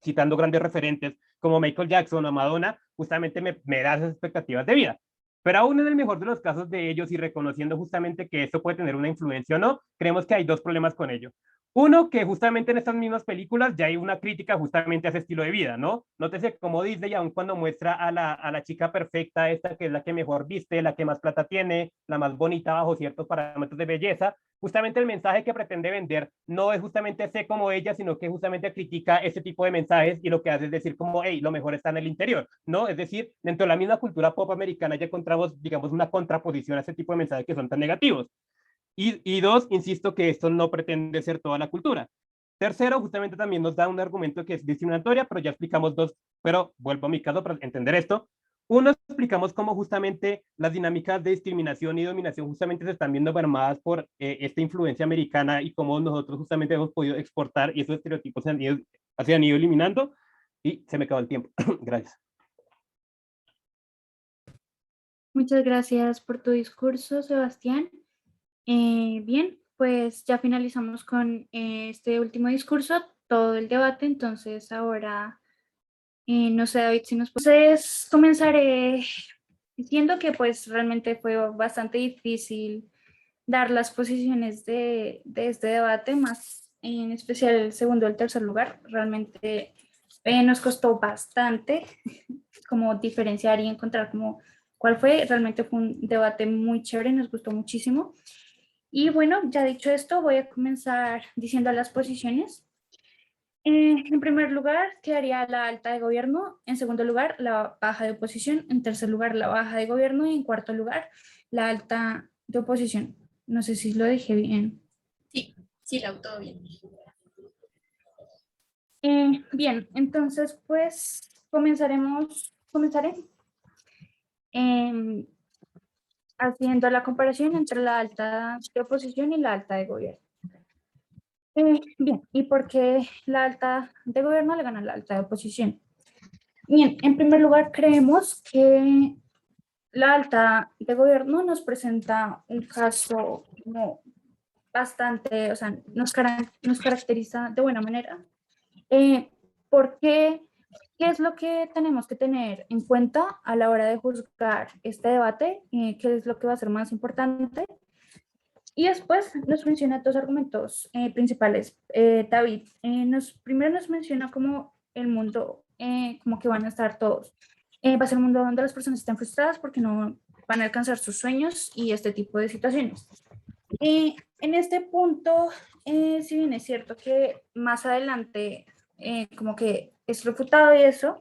citando grandes referentes como Michael Jackson o Madonna, justamente me da esas expectativas de vida. Pero aún en el mejor de los casos de ellos y reconociendo justamente que esto puede tener una influencia o no, creemos que hay dos problemas con ello. Uno, que justamente en estas mismas películas ya hay una crítica justamente a ese estilo de vida, ¿no? Nótese cómo Disney, aun cuando muestra a la chica perfecta, esta que es la que mejor viste, la que más plata tiene, la más bonita bajo ciertos parámetros de belleza, justamente el mensaje que pretende vender no es justamente ser como ella, sino que justamente critica ese tipo de mensajes y lo que hace es decir como, hey, lo mejor está en el interior, ¿no? Es decir, dentro de la misma cultura pop americana ya encontramos, digamos, una contraposición a ese tipo de mensajes que son tan negativos. Y dos, insisto que esto no pretende ser toda la cultura. Tercero, justamente también nos da un argumento que es discriminatoria, pero ya explicamos dos, pero vuelvo a mi caso para entender esto. Uno, explicamos cómo justamente las dinámicas de discriminación y dominación justamente se están viendo mermadas por esta influencia americana y cómo nosotros justamente hemos podido exportar y esos estereotipos se han ido eliminando. Y se me acabó el tiempo. Gracias. Muchas gracias por tu discurso, Sebastián. Bien, pues ya finalizamos con este último discurso, todo el debate, entonces ahora, no sé, David, si nos... Entonces comenzaré diciendo que pues realmente fue bastante difícil dar las posiciones de este debate, más en especial el segundo y el tercer lugar. Realmente nos costó bastante como diferenciar y encontrar como cuál fue. Realmente fue un debate muy chévere, nos gustó muchísimo. Y bueno, ya dicho esto, voy a comenzar diciendo las posiciones. En primer lugar, quedaría la alta de gobierno. En segundo lugar, la baja de oposición. En tercer lugar, la baja de gobierno. Y en cuarto lugar, la alta de oposición. No sé si lo dije bien. Sí, Lau, todo bien. Bien, entonces pues comenzaré haciendo la comparación entre la alta de oposición y la alta de gobierno. Bien, ¿y por qué la alta de gobierno le gana a la alta de oposición? Bien, en primer lugar, creemos que la alta de gobierno nos presenta un caso como bastante, o sea, nos caracteriza de buena manera, ¿por qué? ¿Qué es lo que tenemos que tener en cuenta a la hora de juzgar este debate? ¿Qué es lo que va a ser más importante? Y después nos menciona dos argumentos principales. David, primero nos menciona como el mundo, como que van a estar todos. Va a ser un mundo donde las personas están frustradas porque no van a alcanzar sus sueños y este tipo de situaciones. En este punto, si bien es cierto que más adelante como que es refutado y eso,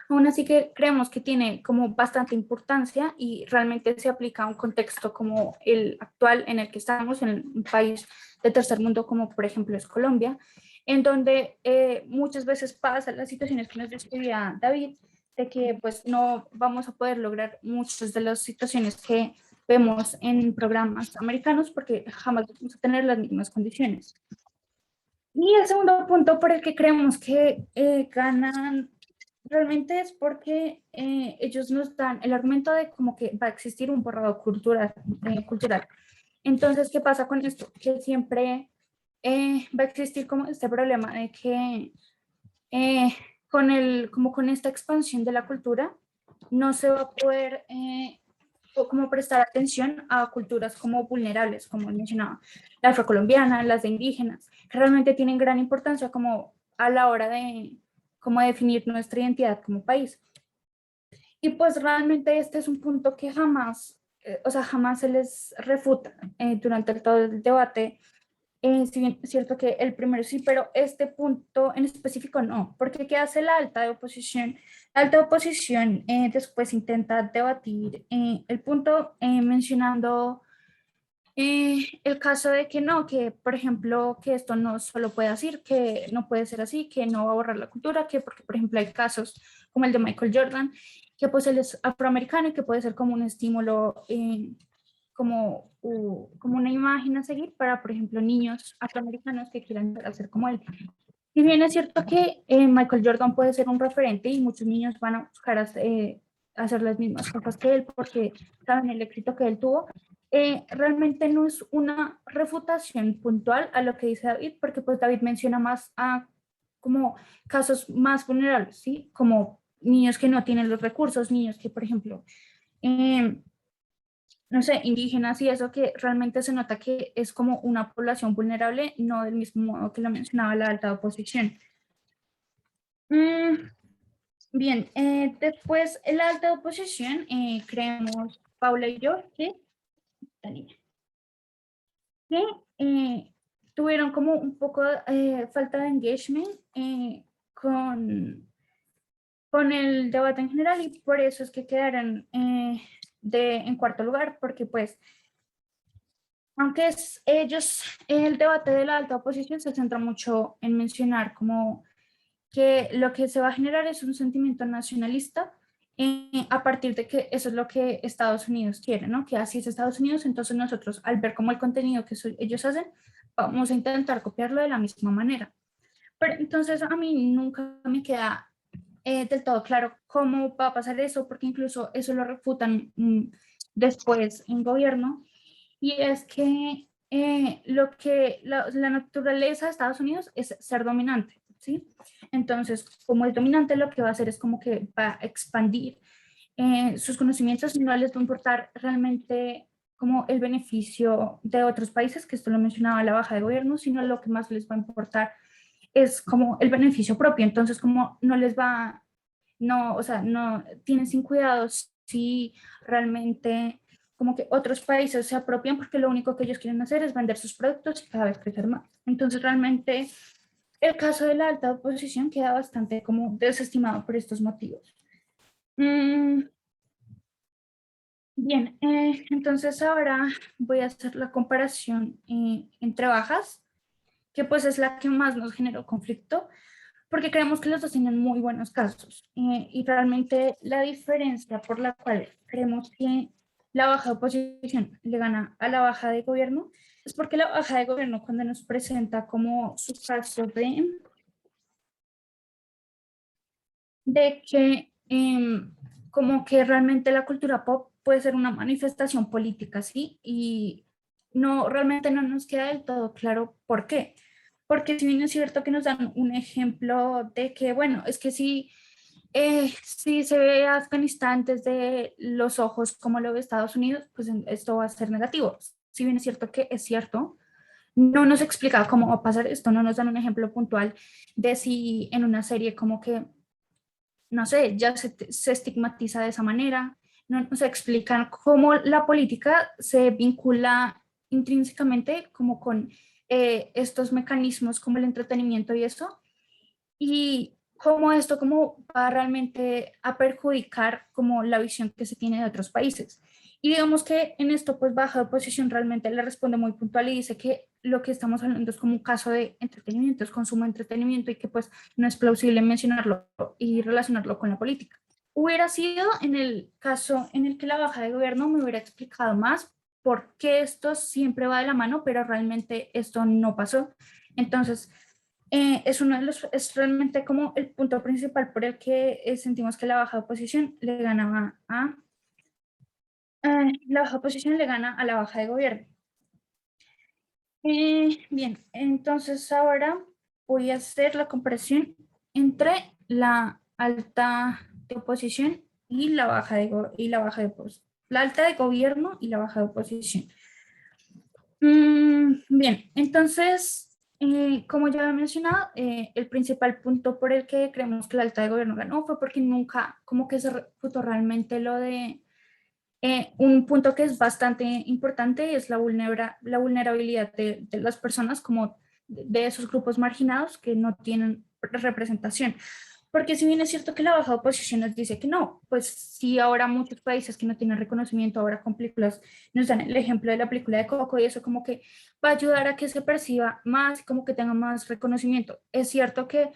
aún así que creemos que tiene como bastante importancia y realmente se aplica a un contexto como el actual en el que estamos, en un país de tercer mundo como por ejemplo es Colombia, en donde muchas veces pasan las situaciones que nos describía David, de que pues no vamos a poder lograr muchas de las situaciones que vemos en programas americanos porque jamás vamos a tener las mismas condiciones. Y el segundo punto por el que creemos que ganan realmente es porque ellos nos dan el argumento de como que va a existir un borrado cultural. Entonces, ¿qué pasa con esto? Que siempre va a existir como este problema de que como con esta expansión de la cultura no se va a poder o como prestar atención a culturas como vulnerables, como mencionaba, la afrocolombiana, las de indígenas, que realmente tienen gran importancia como a la hora de cómo definir nuestra identidad como país. Y pues realmente este es un punto que jamás, o sea, jamás se les refuta durante todo el debate. Si bien es cierto que el primero sí, pero este punto en específico no, porque ¿qué hace la alta de oposición? La alta de oposición después intenta debatir el punto mencionando el caso de que no, que por ejemplo, que esto no solo puede decir, que no puede ser así, que no va a borrar la cultura, que porque por ejemplo hay casos como el de Michael Jordan, que pues él es afroamericano y que puede ser como un estímulo, como una imagen a seguir para por ejemplo niños afroamericanos que quieran hacer como él. Si bien es cierto que Michael Jordan puede ser un referente y muchos niños van a buscar hacer las mismas cosas que él porque saben el éxito que él tuvo, realmente no es una refutación puntual a lo que dice David, porque pues David menciona más a como casos más vulnerables, ¿sí? Como niños que no tienen los recursos, niños que, por ejemplo, no sé, indígenas y eso que realmente se nota que es como una población vulnerable, no del mismo modo que lo mencionaba la alta oposición. Bien, después en la alta oposición creemos, Paula y yo, que la niña, que tuvieron como un poco falta de engagement con el debate en general y por eso es que quedaron en cuarto lugar, porque pues, aunque el debate de la alta oposición se centra mucho en mencionar como que lo que se va a generar es un sentimiento nacionalista a partir de que eso es lo que Estados Unidos quiere, ¿no? Que así es Estados Unidos, entonces nosotros al ver como el contenido que ellos hacen, vamos a intentar copiarlo de la misma manera. Pero entonces a mí nunca me queda del todo claro cómo va a pasar eso, porque incluso eso lo refutan después en gobierno, y es que la naturaleza de Estados Unidos es ser dominante, ¿sí? Entonces, como es dominante, lo que va a hacer es como que va a expandir sus conocimientos y no les va a importar realmente como el beneficio de otros países, que esto lo mencionaba la baja de gobierno, sino lo que más les va a importar es como el beneficio propio. Entonces, como no les va, no, o sea, no tienen sin cuidado si realmente como que otros países se apropian porque lo único que ellos quieren hacer es vender sus productos y cada vez crecer más. Entonces, realmente el caso de la alta oposición queda bastante como desestimado por estos motivos. Bien, entonces ahora voy a hacer la comparación entre bajas, que pues es la que más nos generó conflicto, porque creemos que los dos tienen muy buenos casos. Y realmente la diferencia por la cual creemos que la baja de oposición le gana a la baja de gobierno es porque la baja de gobierno cuando nos presenta como su caso de que como que realmente la cultura pop puede ser una manifestación política, ¿sí? Y no, realmente no nos queda del todo claro por qué. porque si bien es cierto que nos dan un ejemplo de que, bueno, es que si se ve a Afganistán desde los ojos como lo ve Estados Unidos, pues esto va a ser negativo. Si bien es cierto que es cierto, no nos explica cómo va a pasar esto, no nos dan un ejemplo puntual de si en una serie como que, no sé, ya se estigmatiza de esa manera, no nos explican cómo la política se vincula intrínsecamente como con estos mecanismos como el entretenimiento y eso, y cómo esto como va realmente a perjudicar como la visión que se tiene de otros países. Y digamos que en esto pues Baja de Oposición realmente le responde muy puntual y dice que lo que estamos hablando es como un caso de entretenimiento, es consumo de entretenimiento y que pues no es plausible mencionarlo y relacionarlo con la política. Hubiera sido en el caso en el que la baja de gobierno me hubiera explicado más por qué esto siempre va de la mano, pero realmente esto no pasó. Entonces, es realmente como el punto principal por el que sentimos que la baja oposición le ganaba la baja oposición le gana a la baja de gobierno. Bien, entonces ahora voy a hacer la comparación entre la alta de oposición y la baja la alta de gobierno y la baja de oposición. Bien, entonces, como ya he mencionado, el principal punto por el que creemos que la alta de gobierno ganó fue porque nunca como que se refutó realmente lo de un punto que es bastante importante es la vulnerabilidad de las personas como de esos grupos marginados que no tienen representación. Porque si bien es cierto que la baja oposición nos dice que no, pues sí, ahora muchos países que no tienen reconocimiento, ahora con películas, nos dan el ejemplo de la película de Coco y eso como que va a ayudar a que se perciba más, como que tenga más reconocimiento. Es cierto que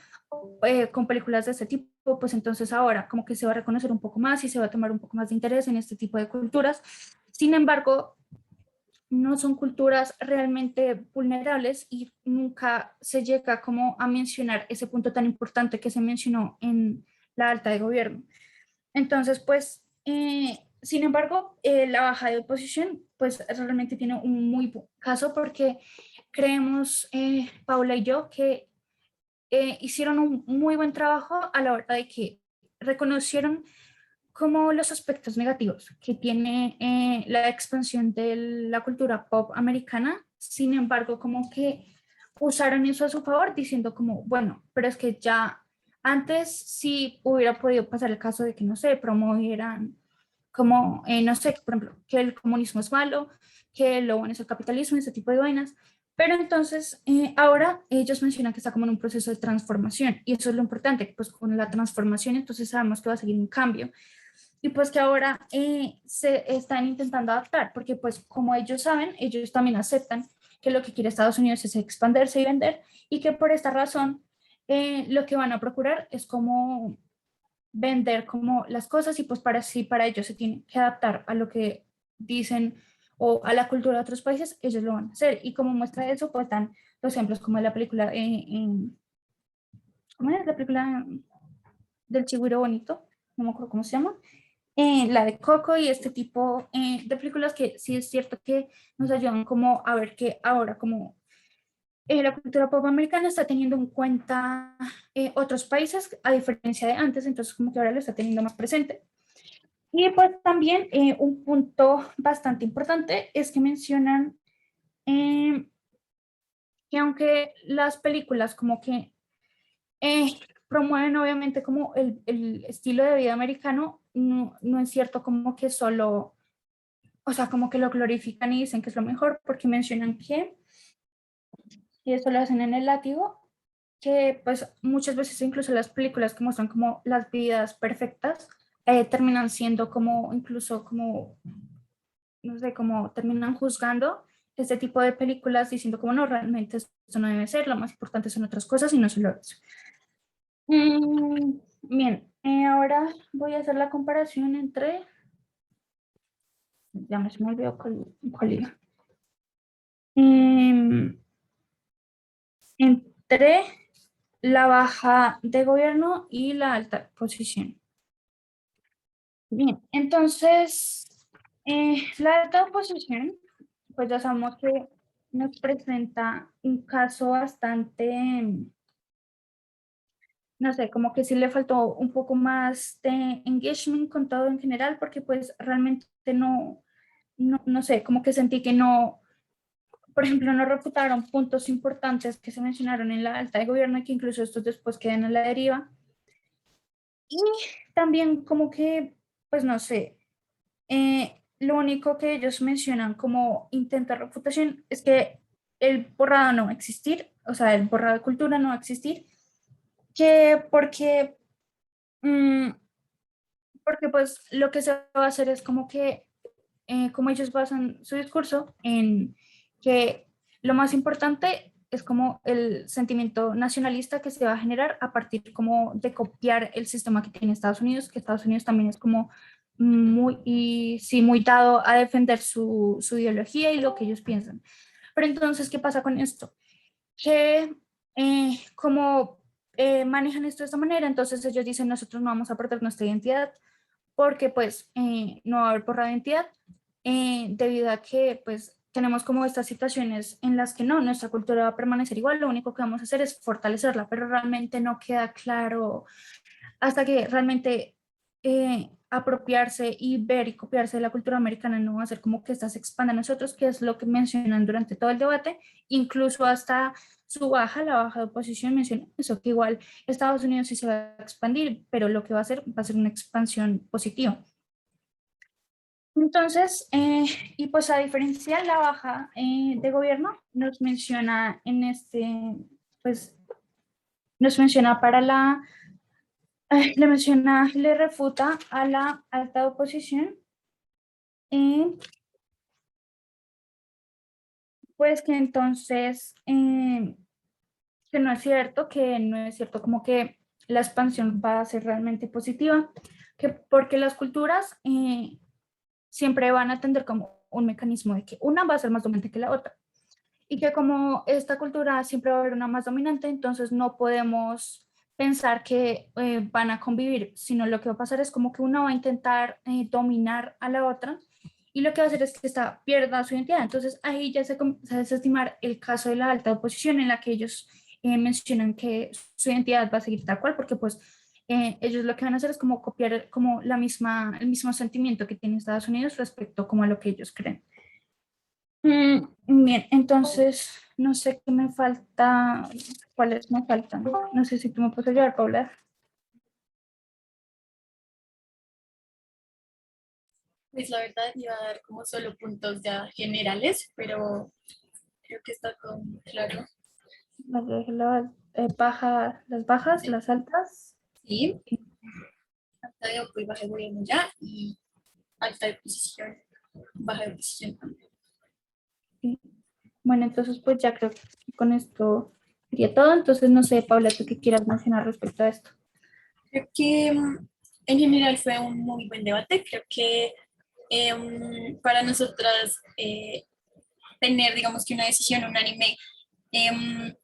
con películas de este tipo, pues entonces ahora como que se va a reconocer un poco más y se va a tomar un poco más de interés en este tipo de culturas. Sin embargo, no son culturas realmente vulnerables y nunca se llega como a mencionar ese punto tan importante que se mencionó en la alta de gobierno. Entonces, pues, sin embargo, la baja de oposición, pues realmente tiene un muy buen caso porque creemos, Paula y yo, que hicieron un muy buen trabajo a la hora de que reconocieron como los aspectos negativos que tiene la expansión de la cultura pop americana. Sin embargo, como que usaron eso a su favor diciendo como, bueno, pero es que ya antes sí hubiera podido pasar el caso de que, no sé, promovieran como, no sé, por ejemplo, que el comunismo es malo, que lo bueno es el capitalismo, ese tipo de vainas. Pero entonces, ahora ellos mencionan que está como en un proceso de transformación y eso es lo importante, pues con la transformación entonces sabemos que va a seguir un cambio y pues que ahora se están intentando adaptar, porque pues como ellos saben, ellos también aceptan que lo que quiere Estados Unidos es expandirse y vender, y que por esta razón lo que van a procurar es como vender como las cosas y pues para sí, para ellos se tienen que adaptar a lo que dicen o a la cultura de otros países, ellos lo van a hacer. Y como muestra de eso, pues dan los ejemplos como la película, ¿cómo es la película del Chigüiro Bonito? No me acuerdo cómo se llama, la de Coco y este tipo de películas que sí es cierto que nos ayudan como a ver que ahora como la cultura pop americana está teniendo en cuenta otros países a diferencia de antes, entonces como que ahora lo está teniendo más presente. Y pues también un punto bastante importante es que mencionan eh, que aunque las películas como que promueven obviamente como el estilo de vida americano, no, no es cierto como que solo, o sea, como que lo glorifican y dicen que es lo mejor, porque mencionan que, y esto lo hacen en el látigo, que pues muchas veces incluso las películas que muestran como las vidas perfectas terminan siendo como incluso como, no sé, como terminan juzgando este tipo de películas diciendo como no, realmente esto no debe ser, lo más importante son otras cosas y no solo eso. Bien, ahora voy a hacer la comparación entre, ya me se me olvidó cuál iba. Entre la baja de gobierno y la alta posición. Bien, entonces, la alta oposición, pues ya sabemos que nos presenta un caso bastante, no sé, como que sí le faltó un poco más de engagement con todo en general, porque pues realmente no sé, como que sentí que no, por ejemplo, no refutaron puntos importantes que se mencionaron en la alta de gobierno y que incluso estos después quedan a la deriva. Y también como que, pues no sé, lo único que ellos mencionan como intento de refutación es que el borrado no va a existir, o sea, el borrado de cultura no va a existir, que mm, porque pues lo que se va a hacer es como que, como ellos basan su discurso en que lo más importante es como el sentimiento nacionalista que se va a generar a partir como de copiar el sistema que tiene Estados Unidos, que Estados Unidos también es como muy, y sí, muy dado a defender su ideología y lo que ellos piensan. Pero entonces, ¿qué pasa con esto? Que como manejan esto de esta manera, entonces ellos dicen, nosotros no vamos a perder nuestra identidad, porque pues no va a haber borrado de identidad, debido a que pues tenemos como estas situaciones en las que no, nuestra cultura va a permanecer igual, lo único que vamos a hacer es fortalecerla, pero realmente no queda claro hasta que realmente apropiarse y ver y copiarse de la cultura americana no va a ser como que esta se expanda a nosotros, que es lo que mencionan durante todo el debate, incluso hasta su baja, la baja de oposición menciona eso, que igual Estados Unidos sí se va a expandir, pero lo que va a ser una expansión positiva. Entonces, y pues a diferencia la baja de gobierno, nos menciona en este, pues nos menciona para la, le menciona, le refuta a la alta oposición, pues que entonces, que no es cierto como que la expansión va a ser realmente positiva, que porque las culturas siempre van a tener como un mecanismo de que una va a ser más dominante que la otra. Y que como esta cultura siempre va a haber una más dominante, entonces no podemos pensar que van a convivir, sino lo que va a pasar es como que una va a intentar dominar a la otra y lo que va a hacer es que esta pierda su identidad. Entonces ahí ya se comienza a desestimar el caso de la alta oposición en la que ellos mencionan que su identidad va a seguir tal cual, porque pues ellos lo que van a hacer es como copiar como el mismo sentimiento que tiene Estados Unidos respecto como a lo que ellos creen. Bien, entonces no sé qué me falta, cuáles me faltan. No sé si tú me puedes ayudar, Paula. Pues la verdad iba a dar como solo puntos ya generales, pero creo que está todo muy claro. Las bajas, Sí. las altas. Sí, alta de opo y baja de gobierno ya, y alta de posición, baja de posición también. Sí. Bueno, entonces pues ya creo que con esto sería todo. Entonces no sé, Paula, tú qué quieras mencionar respecto a esto. Creo que en general fue un muy buen debate. Creo que para nosotras tener, digamos que una decisión unánime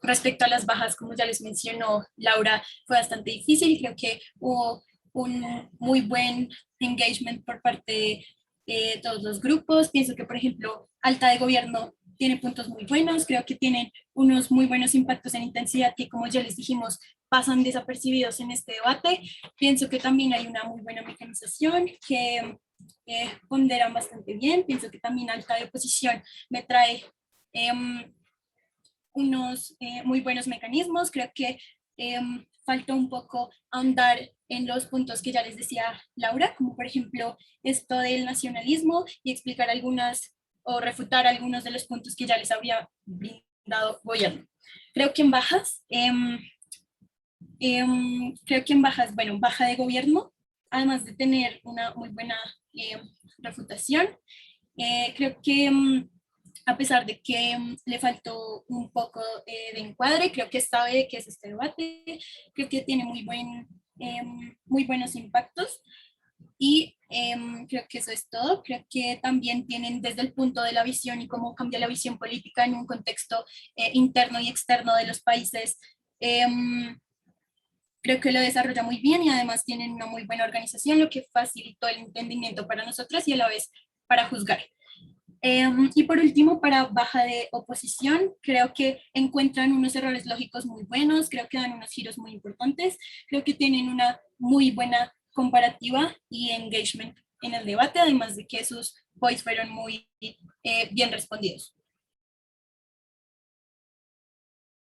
respecto a las bajas, como ya les mencionó Laura, fue bastante difícil. Creo que hubo un muy buen engagement por parte de todos los grupos. Pienso que, por ejemplo, alta de gobierno tiene puntos muy buenos, creo que tienen unos muy buenos impactos en intensidad que, como ya les dijimos, pasan desapercibidos en este debate. Pienso que también hay una muy buena mecanización que ponderan bastante bien. Pienso que también alta de oposición me trae unos muy buenos mecanismos. Creo que faltó un poco ahondar en los puntos que ya les decía Laura, como por ejemplo esto del nacionalismo, y explicar algunas o refutar algunos de los puntos que ya les habría brindado gobierno. Creo que en bajas, bueno, baja de gobierno, además de tener una muy buena refutación, creo que a pesar de que le faltó un poco de encuadre, creo que sabe que es este debate, creo que tiene muy buenos impactos, y creo que eso es todo. Creo que también tienen desde el punto de la visión y cómo cambia la visión política en un contexto interno y externo de los países. Creo que lo desarrolla muy bien y además tienen una muy buena organización, lo que facilitó el entendimiento para nosotros y a la vez para juzgar. Y por último, para baja de oposición, creo que encuentran unos errores lógicos muy buenos, creo que dan unos giros muy importantes, creo que tienen una muy buena comparativa y engagement en el debate, además de que sus points fueron muy bien respondidos.